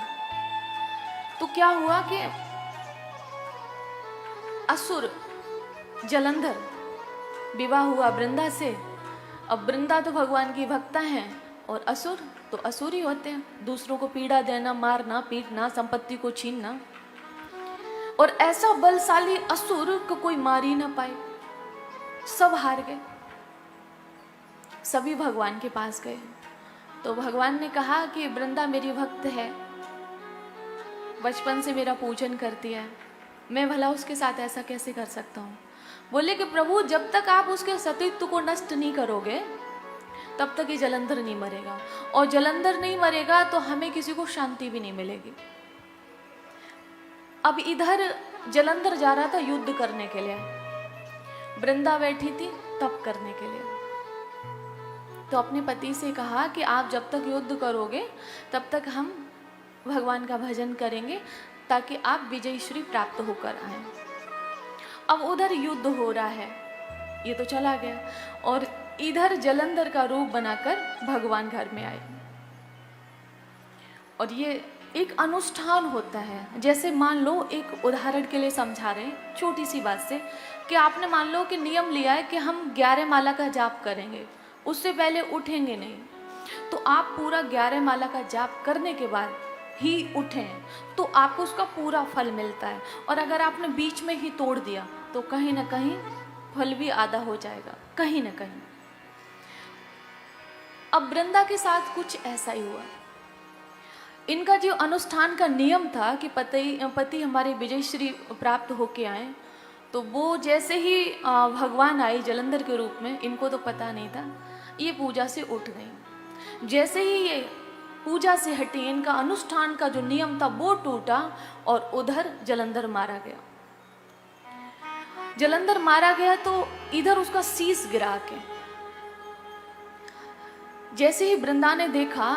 तो क्या हुआ कि असुर जलंधर विवाह हुआ वृंदा से। अब वृंदा तो भगवान की भक्ता हैं और असुर तो असुर ही होते हैं, दूसरों को पीड़ा देना, मारना, पीटना, संपत्ति को छीनना। और ऐसा बलशाली असुर को कोई मार ही ना पाए, सब हार गए। सभी भगवान के पास गए तो भगवान ने कहा कि वृंदा मेरी भक्त है, बचपन से मेरा पूजन करती है, मैं भला उसके साथ ऐसा कैसे कर सकता हूँ। बोले कि प्रभु, जब तक आप उसके सतीत्व को नष्ट नहीं करोगे तब तक ये जलंधर नहीं मरेगा, और जलंधर नहीं मरेगा तो हमें किसी को शांति भी नहीं मिलेगी। अब इधर जलंधर जा रहा था युद्ध करने के लिए, वृंदा बैठी थी तप करने के लिए। तो अपने पति से कहा कि आप जब तक युद्ध करोगे तब तक हम भगवान का भजन करेंगे, ताकि आप विजय श्री प्राप्त होकर आए। अब उधर युद्ध हो रहा है, ये तो चला गया, और इधर जलंधर का रूप बनाकर भगवान घर में आए। और ये एक अनुष्ठान होता है। जैसे मान लो, एक उदाहरण के लिए समझा रहे हैं छोटी सी बात से, कि आपने मान लो कि नियम लिया है कि हम 11 माला का जाप करेंगे, उससे पहले उठेंगे नहीं। तो आप पूरा 11 माला का जाप करने के बाद ही उठें तो आपको उसका पूरा फल मिलता है। और अगर आपने बीच में ही तोड़ दिया तो कहीं ना कहीं फल भी आधा हो जाएगा, कहीं ना कहीं। अब वृंदा के साथ कुछ ऐसा ही हुआ। इनका जो अनुष्ठान का नियम था कि पति हमारे विजय श्री प्राप्त होके आए, तो वो जैसे ही भगवान आए जलंधर के रूप में, इनको तो पता नहीं था, ये पूजा से उठ गई। जैसे ही ये पूजा से हटी, इनका अनुष्ठान का जो नियम था वो टूटा, और उधर जलंधर मारा गया। जलंधर मारा गया तो इधर उसका शीश गिरा के, जैसे ही वृंदा ने देखा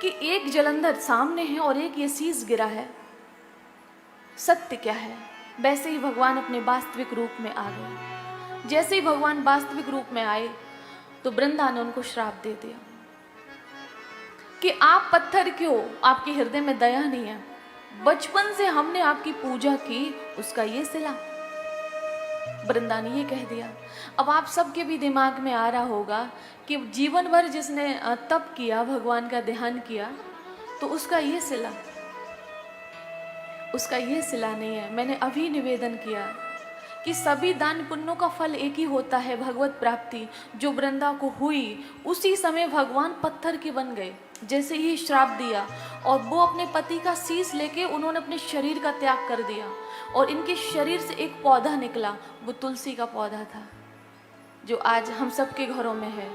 कि एक जलंधर सामने है और एक ये शीश गिरा है, सत्य क्या है, वैसे ही भगवान अपने वास्तविक रूप में आ गए। जैसे ही भगवान वास्तविक रूप में आए तो वृंदा ने उनको श्राप दे दिया कि आप पत्थर क्यों, आपके हृदय में दया नहीं है, बचपन से हमने आपकी पूजा की, उसका ये सिला। वृंदा ने ये कह दिया। अब आप सबके भी दिमाग में आ रहा होगा कि जीवन भर जिसने तप किया, भगवान का ध्यान किया, तो उसका ये सिला, उसका ये सिला नहीं है। मैंने अभी निवेदन किया कि सभी दान पुण्यों का फल एक ही होता है, भगवत प्राप्ति। जो वृंदा को हुई उसी समय भगवान पत्थर के बन गए, जैसे ही श्राप दिया, और वो अपने पति का शीश लेके उन्होंने अपने शरीर का त्याग कर दिया, और इनके शरीर से एक पौधा निकला, वो तुलसी का पौधा था। जो आज हम सबके घरों में है,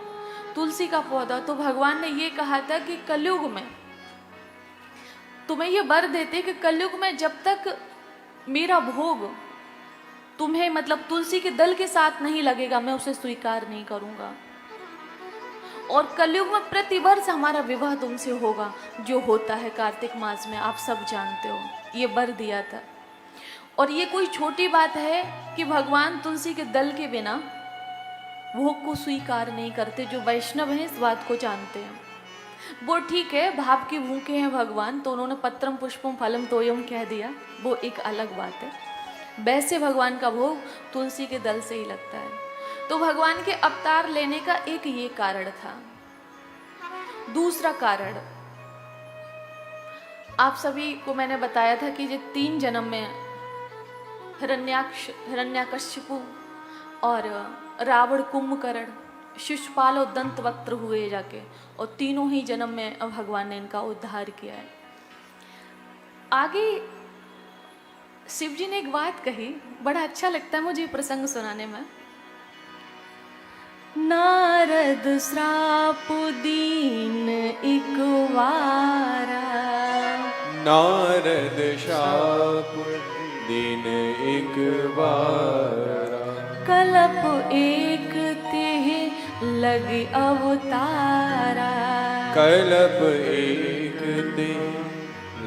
तुलसी का पौधा। तो भगवान ने ये कहा था कि कलयुग में तुम्हें ये वर देते कि कलयुग में जब तक मेरा भोग तुम्हें मतलब तुलसी के दल के साथ नहीं लगेगा, मैं उसे स्वीकार नहीं करूंगा। और कलयुग में प्रतिवर्ष हमारा विवाह तुमसे होगा, जो होता है कार्तिक मास में, आप सब जानते हो। ये वर दिया था। और ये कोई छोटी बात है कि भगवान तुलसी के दल के बिना भोग को स्वीकार नहीं करते। जो वैष्णव हैं इस बात को जानते हैं। वो ठीक है, भाव के भूखे हैं भगवान, तो उन्होंने पत्रम पुष्पम फलम तोयम कह दिया, वो एक अलग बात है। वैसे भगवान का भोग तुलसी के दल से ही लगता है। तो भगवान के अवतार लेने का एक ये कारण था। दूसरा कारण, आप सभी को मैंने बताया था कि ये 3 जन्म में हिरण्यकश्यपु और रावण, कुंभकर्ण, शिशुपाल और दंतवक्त्र हुए जाके, और तीनों ही जन्म में भगवान ने इनका उद्धार किया है। आगे शिव जी ने एक बात कही, बड़ा अच्छा लगता है मुझे ये प्रसंग सुनाने में। नारद श्राप दीन एक वारा, नारद शाप दीन एक बारा, कलप एक तेह लगे अवतारा, कलप एक दिन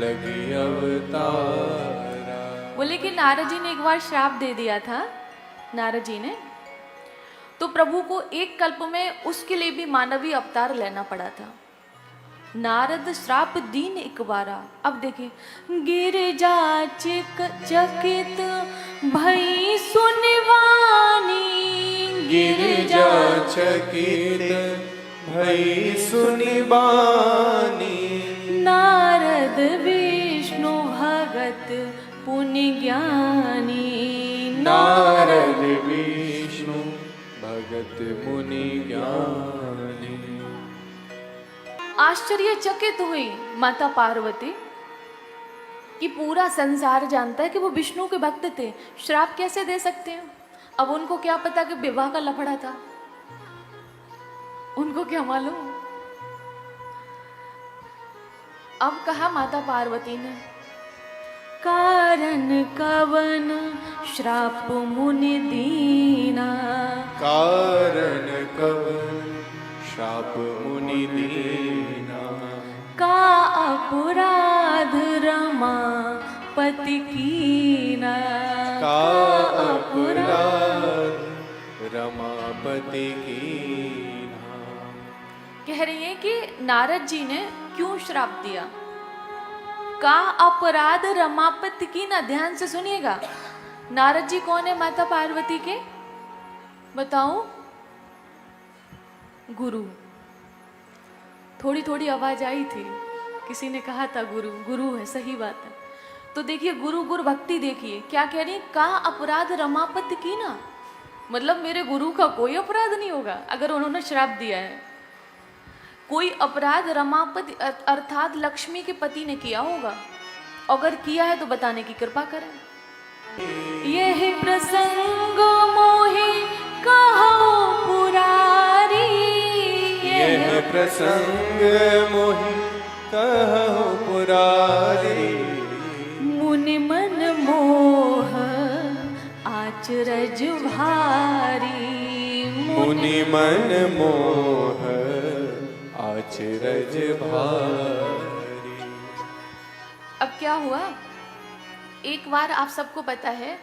लगी अवतारा। बोले कि नारद जी ने एक बार श्राप दे दिया था, नारद जी ने, तो प्रभु को एक कल्प में उसके लिए भी मानवीय अवतार लेना पड़ा था। नारद श्राप दीन एक बारा। अब देखिए, गिरिजा चकित भई सुनवानी, गिरिजा चकित भई सुनिबानी, नारद विष्णु भगत पुण्य ज्ञानी, नारद विष्णु भगत मुनि ज्ञानी। आश्चर्यचकित हुई माता पार्वती कि पूरा संसार जानता है कि वो विष्णु के भक्त थे, श्राप कैसे दे सकते हैं। अब उनको क्या पता कि विवाह का लफड़ा था, उनको क्या मालूम। अब कहा माता पार्वती ने, कारण कवन श्राप मुनि दीना, कारण कवन श्राप मुनि दीना, का अपराध रमा पति कीना, का अपराध रमापति कीना। कह रही है कि नारद जी ने क्यों श्राप दिया। का अपराध रमापति की ना, ध्यान से सुनिएगा। नारद जी कौन है माता पार्वती के, बताओ। गुरु। थोड़ी थोड़ी आवाज आई थी, किसी ने कहा था गुरु, गुरु है, सही बात है। तो देखिए गुरु गुरु भक्ति देखिए क्या कह रही है, का अपराध रमापति की ना, मतलब मेरे गुरु का कोई अपराध नहीं होगा अगर उन्होंने श्राप दिया है। कोई अपराध रमापति अर्थात लक्ष्मी के पति ने किया होगा, अगर किया है तो बताने की कृपा करें। यह प्रसंग मोहि कहो पुरारी, यह प्रसंग मोहि कहो पुरारी, मुनि मन मोह आचरज भारी, मुनि मन मोह आचरज भारी। अब क्या हुआ, एक बार आप सबको पता है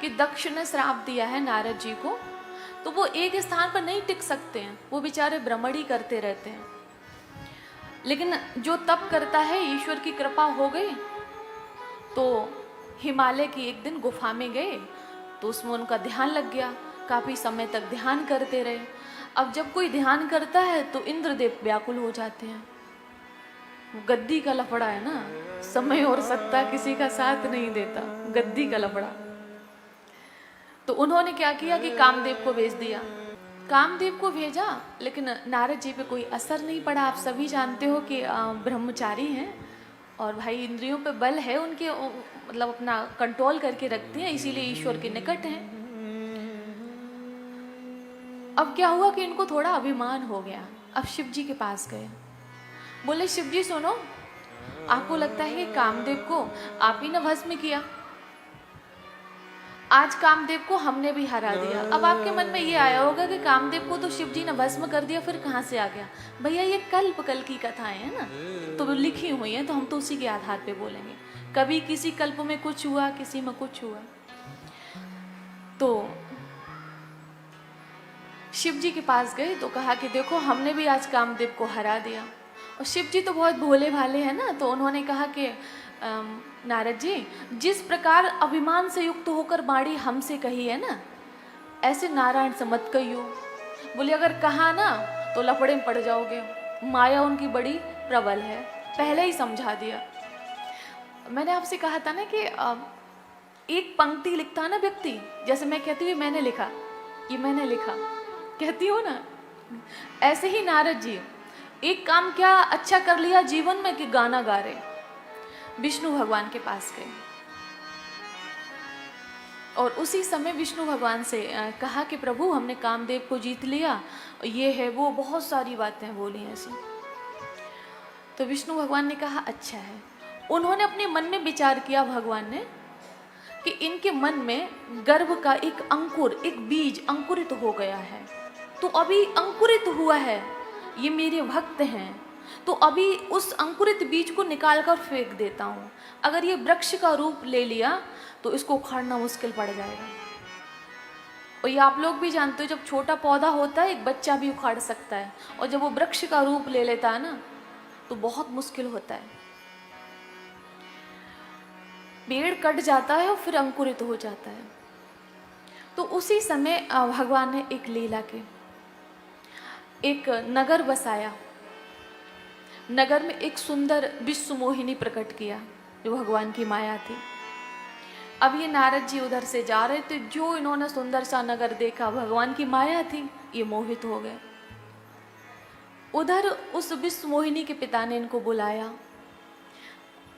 कि दक्ष ने श्राप दिया है नारद जी को, तो वो एक स्थान पर नहीं टिक सकते हैं, वो बेचारे भ्रमण ही करते रहते हैं। लेकिन जो तप करता है, ईश्वर की कृपा हो गई तो हिमालय की एक दिन गुफा में गए, तो उसमें उनका ध्यान लग गया, काफ़ी समय तक ध्यान करते रहे। अब जब कोई ध्यान करता है तो इंद्रदेव व्याकुल हो जाते हैं, गद्दी का लफड़ा है ना, समय और सत्ता किसी का साथ नहीं देता, गद्दी का लफड़ा। तो उन्होंने क्या किया कि कामदेव को भेज दिया। कामदेव को भेजा, लेकिन नारद जी पे कोई असर नहीं पड़ा। आप सभी जानते हो कि ब्रह्मचारी हैं और भाई इंद्रियों पे बल है उनके, मतलब अपना कंट्रोल करके रखते हैं, इसीलिए ईश्वर के निकट हैं। अब क्या हुआ कि इनको थोड़ा अभिमान हो गया। अब शिव जी के पास गए, बोले शिव जी सुनो, आपको लगता है कि कामदेव को आप ही ने भस्म किया, आज कामदेव को हमने भी हरा दिया। अब आपके मन में ये आया होगा कि कामदेव को तो शिव जी ने भस्म कर दिया, फिर कहाँ से आ गया? भैया ये कल की कथाएं हैं ना, तो वो लिखी हुई हैं, तो हम तो उसी के आधार पे बोलेंगे। कभी किसी कल्प में कुछ हुआ, किसी में कुछ हुआ। तो शिव जी के पास गए तो कहा कि देखो हमने भी आज कामदेव को हरा दिया। और शिव जी तो बहुत भोले भाले हैं ना, तो उन्होंने कहा कि नारद जी, जिस प्रकार अभिमान से युक्त होकर बाणी हमसे कही है ना, ऐसे नारायण से मत कहियो। बोले अगर कहा ना तो लफड़े में पड़ जाओगे, माया उनकी बड़ी प्रबल है, पहले ही समझा दिया। मैंने आपसे कहा था ना कि एक पंक्ति लिखता है ना व्यक्ति, जैसे मैं कहती हूँ मैंने लिखा, ये मैंने लिखा कहती हूँ ना, ऐसे ही नारद जी एक काम क्या अच्छा कर लिया जीवन में कि गाना गा रहे, विष्णु भगवान के पास गए और उसी समय विष्णु भगवान से कहा कि प्रभु हमने कामदेव को जीत लिया, ये है वो, बहुत सारी बातें बोली ऐसी। तो विष्णु भगवान ने कहा अच्छा है। उन्होंने अपने मन में विचार किया भगवान ने कि इनके मन में गर्भ का एक अंकुर, एक बीज अंकुरित हो गया है, तो अभी अंकुरित हुआ है, ये मेरे भक्त हैं, तो अभी उस अंकुरित बीज को निकाल कर फेंक देता हूँ। अगर ये वृक्ष का रूप ले लिया तो इसको उखाड़ना मुश्किल पड़ जाएगा। और ये आप लोग भी जानते हो, जब छोटा पौधा होता है एक बच्चा भी उखाड़ सकता है, और जब वो वृक्ष का रूप ले लेता है ना तो बहुत मुश्किल होता है। पेड़ कट जाता है और फिर अंकुरित हो जाता है। तो उसी समय भगवान ने एक लीला के एक नगर बसाया, नगर में एक सुंदर विश्व मोहिनी प्रकट किया जो भगवान की माया थी। अब ये नारद जी उधर से जा रहे थे, जो इन्होंने सुंदर सा नगर देखा, भगवान की माया थी, ये मोहित हो गए। उधर उस विश्व मोहिनी के पिता ने इनको बुलाया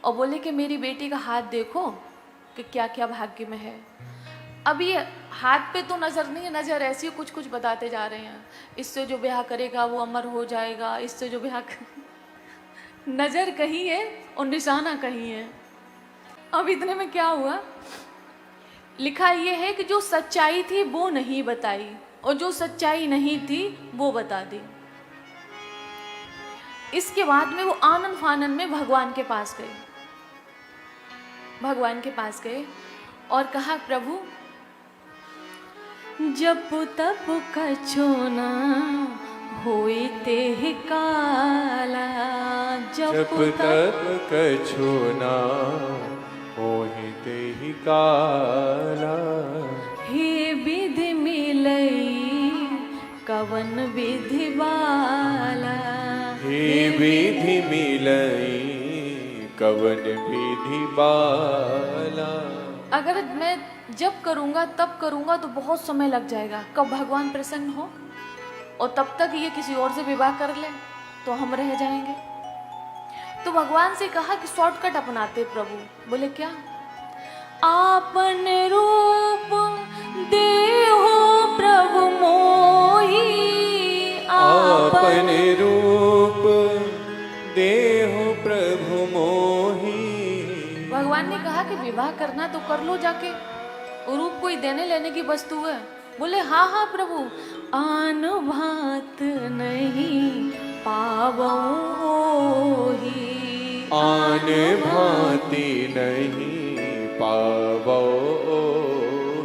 और बोले कि मेरी बेटी का हाथ देखो कि क्या क्या भाग्य में है। अब ये हाथ पे तो नज़र नहीं है, नज़र ऐसी कुछ कुछ बताते जा रहे हैं, इससे जो ब्याह करेगा वो अमर हो जाएगा, इससे जो ब्याह नज़र कहीं है और निशाना कहीं है। अब इतने में क्या हुआ, लिखा ये है कि जो सच्चाई थी वो नहीं बताई और जो सच्चाई नहीं थी वो बता दी। इसके बाद में वो आनंद फानन में भगवान के पास गए, भगवान के पास गए और कहा प्रभु जब तब कछु ना होई ते काला, जब तब कछु ना होई ते काला, हे विधि मिलई कवन विधि बाला, हे विधि मिलई कवन विधि बाला। अगर मैं जब करूँगा तब करूँगा तो बहुत समय लग जाएगा, कब भगवान प्रसन्न हो, और तब तक ये किसी और से विवाह कर ले तो हम रह जाएंगे। तो भगवान से कहा कि शॉर्टकट अपनाते प्रभु। बोले क्या? आपन रूप देहो प्रभु मोही, आपन रूप देहो प्रभु मोही। भगवान ने कहा कि विवाह करना तो कर लो जाके, रूप कोई देने लेने की वस्तु है। बोले हाँ हाँ प्रभु, आन भात नहीं पावऊं ही, आन भांति नहीं पावो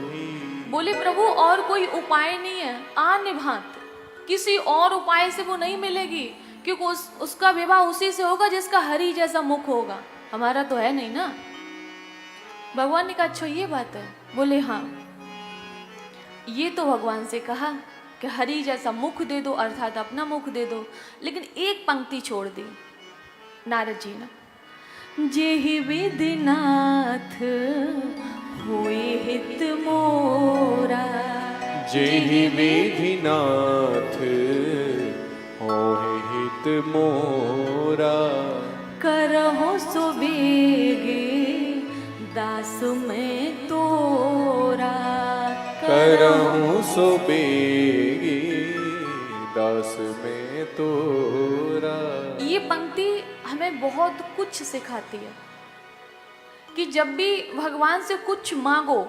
ही। बोले प्रभु और कोई उपाय नहीं है, आन भात, किसी और उपाय से वो नहीं मिलेगी, क्योंकि उसका विवाह उसी से होगा जिसका हरि जैसा मुख होगा, हमारा तो है नहीं ना। भगवान ने कहा अच्छा ये बात है? बोले हाँ। ये तो भगवान से कहा कि हरि जैसा मुख दे दो, अर्थात अपना मुख दे दो, लेकिन एक पंक्ति छोड़ दी नारद जी ने, जेहि विधिनाथ होए हित मोरा, जेहि विधिनाथ होए हित मोरा, करहो सो बेगे दास में तोरा, करहूँ सो बेगी दास में तोरा। ये पंक्ति हमें बहुत कुछ सिखाती है कि जब भी भगवान से कुछ मांगो,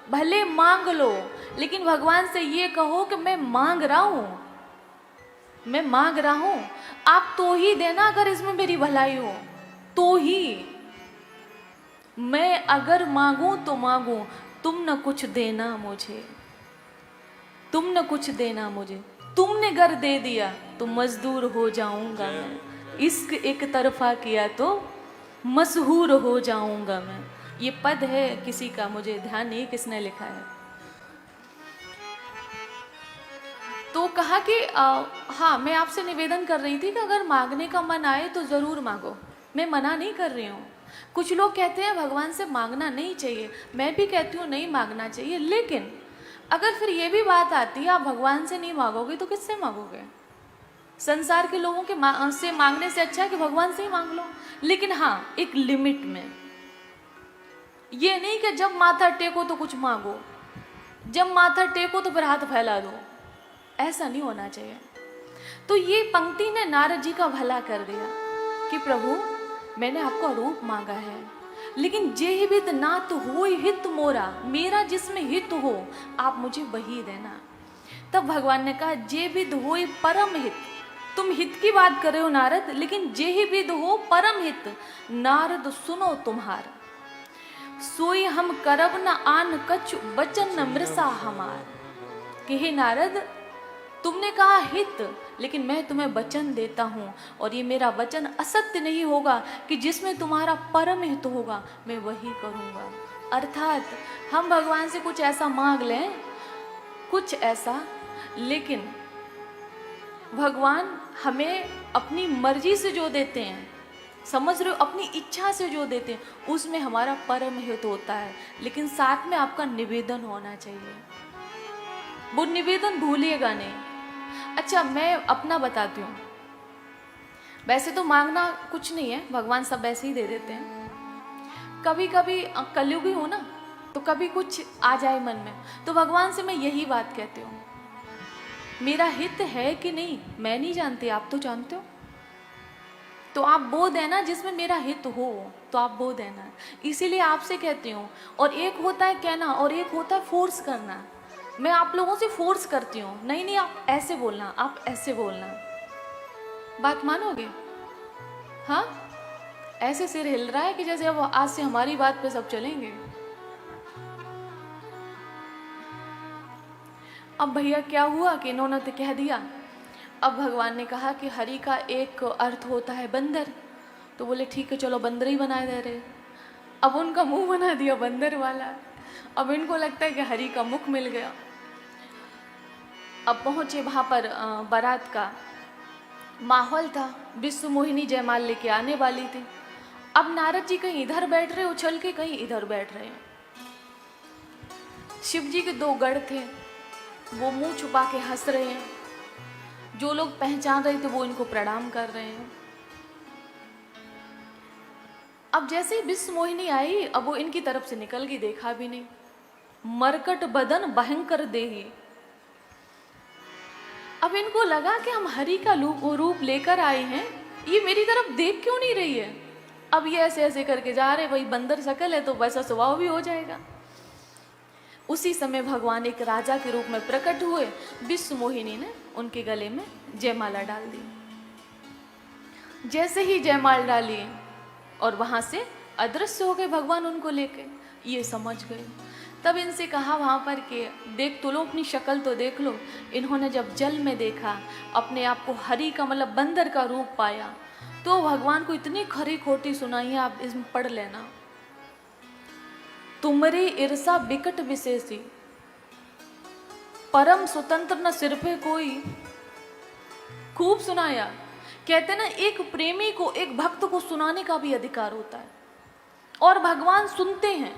भले मांग लो, लेकिन भगवान से ये कहो कि मैं मांग रहा हूं, मैं मांग रहा हूं, आप तो ही देना अगर इसमें मेरी भलाई हो तो ही। मैं अगर मांगू तो मांगू, तुम न कुछ देना मुझे, तुम न कुछ देना मुझे, तुमने घर दे दिया तो मजदूर हो जाऊंगा मैं, इश्क एक तरफा किया तो मशहूर हो जाऊंगा मैं। ये पद है किसी का, मुझे ध्यान नहीं किसने लिखा है। तो कहा कि हाँ, मैं आपसे निवेदन कर रही थी कि अगर मांगने का मन आए तो ज़रूर मांगो, मैं मना नहीं कर रही हूँ। कुछ लोग कहते हैं भगवान से मांगना नहीं चाहिए, मैं भी कहती हूँ नहीं मांगना चाहिए, लेकिन अगर फिर ये भी बात आती है आप भगवान से नहीं मांगोगे तो किससे मांगोगे? संसार के लोगों के से मांगने से अच्छा है कि भगवान से ही मांग लो, लेकिन हाँ एक लिमिट में। ये नहीं कि जब माथा टेको तो कुछ मांगो, जब माथा टेको तो फिर हाथ फैला दो, ऐसा नहीं होना चाहिए। तो ये पंक्ति ने नारद जी का भला कर दिया कि प्रभु मैंने आपका रूप मांगा है, लेकिन जे विद नाथ होय हित मोरा, मेरा जिसमें हित हो आप मुझे वही देना। तब भगवान ने कहा जे विद होय परम हित, तुम हित की बात कर रहे हो नारद, लेकिन जे विद हो परम हित, नारद सुनो तुम्हार, सोई हम करब न आन कछु बचन न मृषा हमार। कि हे नारद तुमने कहा हित, लेकिन मैं तुम्हें वचन देता हूँ और ये मेरा वचन असत्य नहीं होगा कि जिसमें तुम्हारा परम हित होगा मैं वही करूँगा। अर्थात हम भगवान से कुछ ऐसा मांग लें, कुछ ऐसा, लेकिन भगवान हमें अपनी मर्जी से जो देते हैं, समझ रहे हो, अपनी इच्छा से जो देते हैं उसमें हमारा परम हित होता है, लेकिन साथ में आपका निवेदन होना चाहिए। वो निवेदन भूलिएगा नहीं। अच्छा मैं अपना बताती हूँ, वैसे तो मांगना कुछ नहीं है, भगवान सब ऐसे ही दे देते हैं। कभी कभी कलयुगी हो ना, तो कभी कुछ आ जाए मन में, तो भगवान से मैं यही बात कहती हूँ, मेरा हित है कि नहीं मैं नहीं जानती, आप तो जानते हो, तो आप वो देना जिसमें मेरा हित हो, तो आप वो देना। इसीलिए आपसे कहती हूँ। और एक होता है कहना और एक होता है फोर्स करना। मैं आप लोगों से फोर्स करती हूँ, नहीं नहीं आप ऐसे बोलना, आप ऐसे बोलना, बात मानोगे? हाँ, ऐसे सिर हिल रहा है कि जैसे अब आज से हमारी बात पे सब चलेंगे। अब भैया क्या हुआ कि इन्होंने तो कह दिया। अब भगवान ने कहा कि हरि का एक अर्थ होता है बंदर, तो बोले ठीक है चलो बंदर ही बना दे रहे। अब उनका मुंह बना दिया बंदर वाला। अब इनको लगता है कि हरि का मुख मिल गया। अब पहुंचे वहाँ पर बारात का माहौल था, विश्व मोहिनी जयमाल लेके आने वाली थी। अब नारद जी कहीं इधर बैठ रहे उछल के, कहीं इधर बैठ रहे हैं। शिव जी के दो गढ़ थे, वो मुंह छुपा के हंस रहे हैं। जो लोग पहचान रहे थे वो इनको प्रणाम कर रहे हैं। अब जैसे ही विश्व मोहिनी आई, अब वो इनकी तरफ से निकल गई, देखा भी नहीं। मरकट बदन भयंकर देही। अब इनको लगा कि हम हरि का रूप लेकर आए हैं, ये मेरी तरफ देख क्यों नहीं रही है। अब ये ऐसे ऐसे करके जा रहे, वही बंदर शकल है तो वैसा स्वभाव भी हो जाएगा। उसी समय भगवान एक राजा के रूप में प्रकट हुए। विश्व मोहिनी ने उनके गले में जयमाला डाल दी। जैसे ही जयमाला डाली और वहां से अदृश्य हो गए भगवान उनको लेके, ये समझ गए। तब इनसे कहा वहां पर कि देख तो लो, अपनी शक्ल तो देख लो। इन्होंने जब जल में देखा, अपने आप को हरि का मतलब बंदर का रूप पाया, तो भगवान को इतनी खरी खोटी सुनाई है, आप इसमें पढ़ लेना। तुमरी ईर्षा बिकट विशेषी, परम स्वतंत्र न सिर पे कोई। खूब सुनाया। कहते ना एक प्रेमी को, एक भक्त को सुनाने का भी अधिकार होता है, और भगवान सुनते हैं।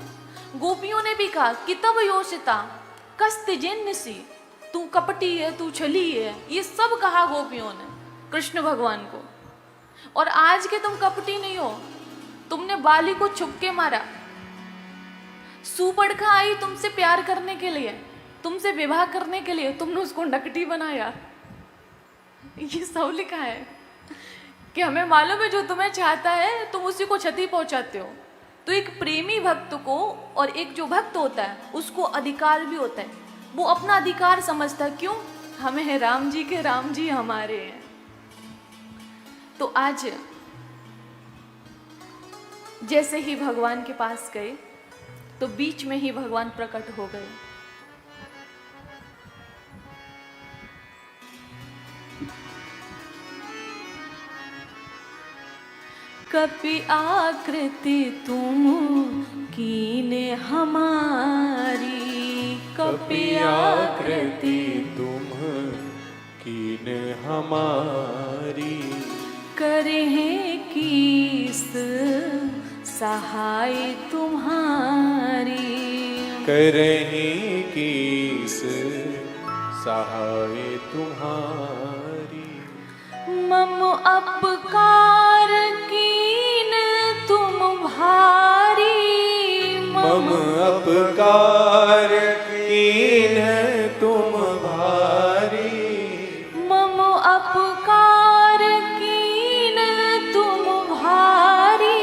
गोपियों ने भी कहा कि तब योषिता कस्तिजिन्नसी, तू कपटी है, तू छली है, ये सब कहा गोपियों ने कृष्ण भगवान को। और आज के तुम कपटी नहीं हो, तुमने बाली को छुप के मारा। सुपड़खा आई तुमसे प्यार करने के लिए, तुमसे विवाह करने के लिए, तुमने उसको नकटी बनाया। ये सब लिखा है कि हमें मालूम है जो तुम्हें चाहता है तुम उसी को क्षति पहुंचाते हो। तो एक प्रेमी भक्त को और एक जो भक्त होता है उसको अधिकार भी होता है, वो अपना अधिकार समझता है। क्यों? हमें है राम जी के, राम जी हमारे हैं। तो आज जैसे ही भगवान के पास गए तो बीच में ही भगवान प्रकट हो गए। कपि आकृति तुम कीने हमारी, कपि आकृति तुम कीन हमारी, करें कीस सहाय तुम्हारी, करहीं कीस सहाय तुम्हारी। मम अपकार कीन तुम भारी, मम अपकार कीन तुम भारी, मम अपकार कीन तुम भारी,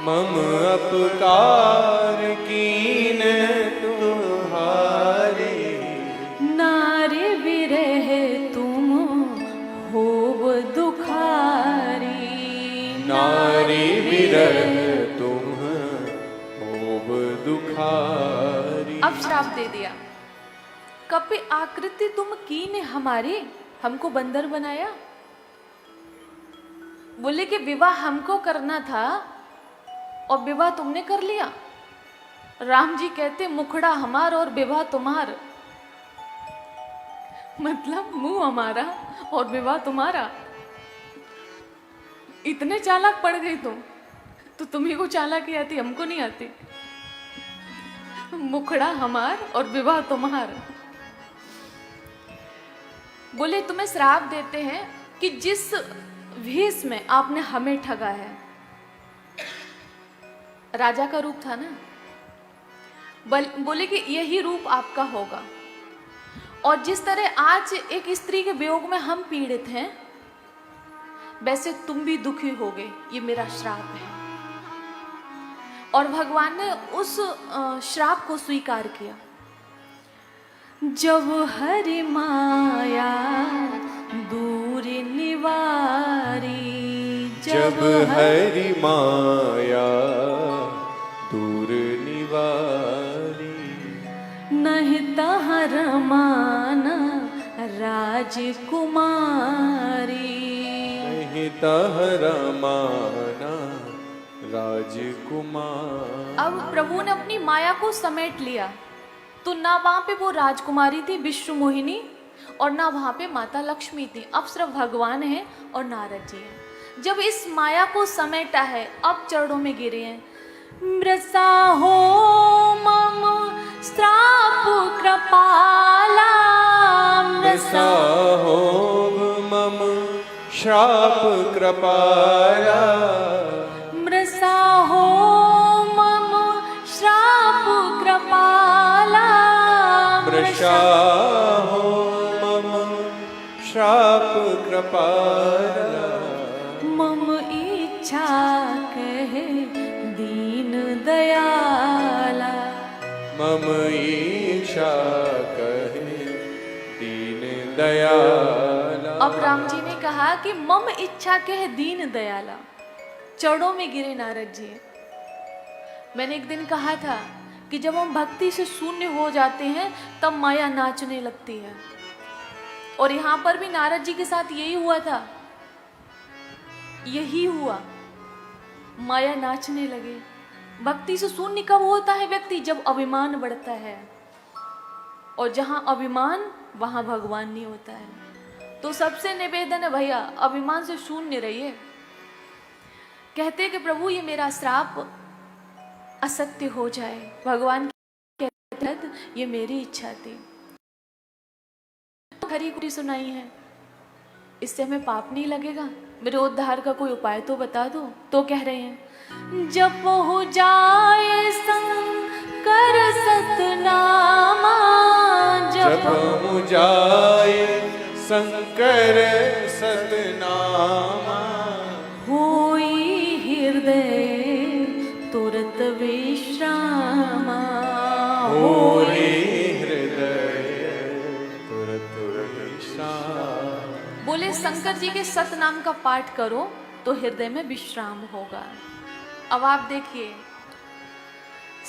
मम अपकार कीन तुम भारी। नारी विरह तुम होव दुखारी, नारी विरह तुम होव दुखारी। अब श्राप दे दिया। कपि आकृति तुम कीने हमारी, हमको बंदर बनाया। बोले कि विवाह हमको करना था और विवाह तुमने कर लिया। राम जी कहते मुखड़ा हमार और विवाह तुम्हार, मतलब मुंह हमारा और विवाह तुम्हारा। इतने चालाक पड़ गई तुम, तो तुम्ही को चालाकी आती, हमको नहीं आती। मुखड़ा हमार और विवाह तुम्हार। बोले तुम्हें श्राप देते हैं कि जिस भेष में आपने हमें ठगा है, राजा का रूप था ना, बोले कि यही रूप आपका होगा। और जिस तरह आज एक स्त्री के वियोग में हम पीड़ित हैं, वैसे तुम भी दुखी होगे, ये मेरा श्राप है। और भगवान ने उस श्राप को स्वीकार किया। जब हरि माया दूर निवारी, जब हरि माया दूर निवारी, नहीं तहाँ रमाना राजकुमारी, नहीं तह रमाना राजकुमार। अब प्रभु ने अपनी माया को समेट लिया, तो ना वहां पे वो राजकुमारी थी विश्व मोहिनी, और ना वहां पे माता लक्ष्मी थी। अब सिर्फ भगवान है और नारद जी हैं। जब इस माया को समेटा है, अब चरणों में गिरे हैं। मृषा हो मम श्राप कृपाला, मृषा हो मम श्राप कृपाला, मृषा हो मम श्राप कृपाला, मृषा हो मम श्राप कृपाला। मम इच्छा कहे दीन दयाला, मम इच्छा कहे दीन दयाला। अब राम जी ने कहा कि मम इच्छा कहे दीन दयाला। चरणों में गिरे नारद जी। मैंने एक दिन कहा था कि जब हम भक्ति से शून्य हो जाते हैं तब माया नाचने लगती है, और यहाँ पर भी नारद जी के साथ यही हुआ था, यही हुआ। माया नाचने लगे। भक्ति से शून्य कब होता है व्यक्ति? जब अभिमान बढ़ता है, और जहाँ अभिमान वहाँ भगवान नहीं होता है। तो सबसे निवेदन है भैया, अभिमान से शून्य रहिए। कहते कि प्रभु ये मेरा श्राप असत्य हो जाए, भगवान के तहत ये मेरी इच्छा थी। हरी कुटी सुनाई है, इससे हमें पाप नहीं लगेगा? मेरे उद्धार का कोई उपाय तो बता दो। तो कह रहे हैं, जब हो जाए शंकर सतनामा, जब हो जाए शंकर सतनामा। होई हृदय तुरत विश्रामा। होई हृदय तुरत विश्राम। बोले शंकर जी के सतनाम का पाठ करो तो हृदय में विश्राम होगा। अब आप देखिए,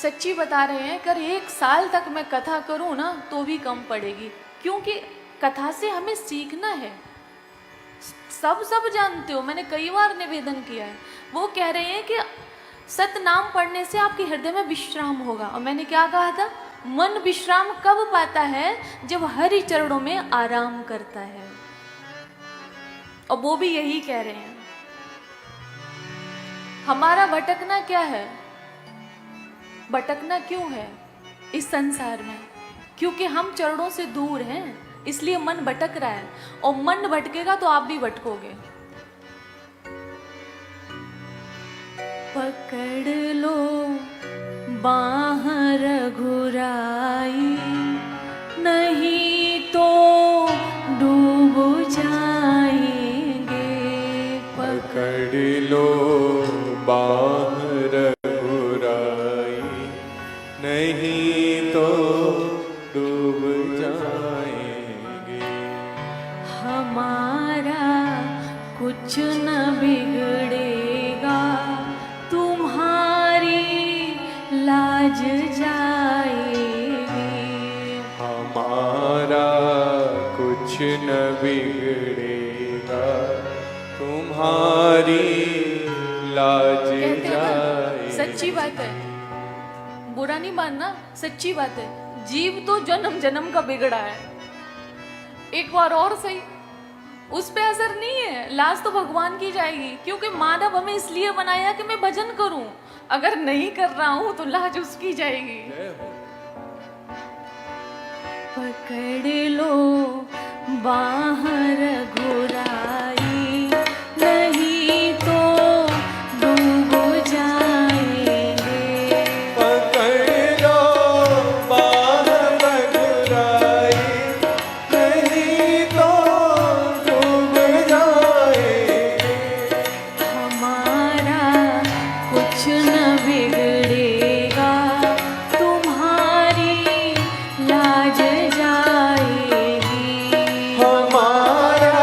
सच्ची बता रहे हैं, अगर 1 साल तक मैं कथा करूं ना तो भी कम पड़ेगी, क्योंकि कथा से हमें सीखना है। सब जानते हो, मैंने कई बार निवेदन किया है। वो कह रहे हैं कि सतनाम पढ़ने से आपके हृदय में विश्राम होगा। और मैंने क्या कहा था, मन विश्राम कब पाता है, जब हरि चरणों में आराम करता है। और वो भी यही कह रहे हैं। हमारा भटकना क्या है, भटकना क्यों है इस संसार में? क्योंकि हम चरणों से दूर हैं, इसलिए मन भटक रहा है। और मन भटकेगा तो आप भी भटकोगे। पकड़ लो बाह रघुराई, नहीं तो डूब जाएंगे। पकड़ लो बाह रघुराई, नहीं तो डूब जाएंगे। हमारा कुछ न बिगड़ेगा, तुम्हारी लाज जाएगी। हमारा कुछ न बिगड़ेगा, तुम्हारी लाज जाएगी। सच्ची बात है, बुरा नहीं मानना, सच्ची बात है। जीव तो जन्म जन्म का बिगड़ा है। एक बार और सही, उस पे असर नहीं है, लाज तो भगवान की जाएगी। क्योंकि मानव हमें इसलिए बनाया कि मैं भजन करूं, अगर नहीं कर रहा हूं तो लाज उसकी जाएगी। पकड़ लो बाह रघुराई, नहीं तो डूब जाएंगे। पकड़ लो बाह रघुराई, नहीं तो डूब जाएंगे। हमारा कुछ न बिगड़ेगा, तुम्हारी लाज जाएगी। हमारा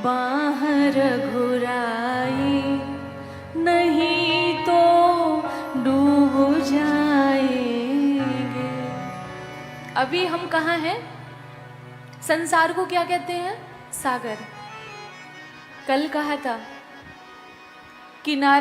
बाह रघुराई, नहीं तो डूब जाएंगे। अभी हम कहाँ हैं? संसार को क्या कहते हैं? सागर। कल कहा था किनारे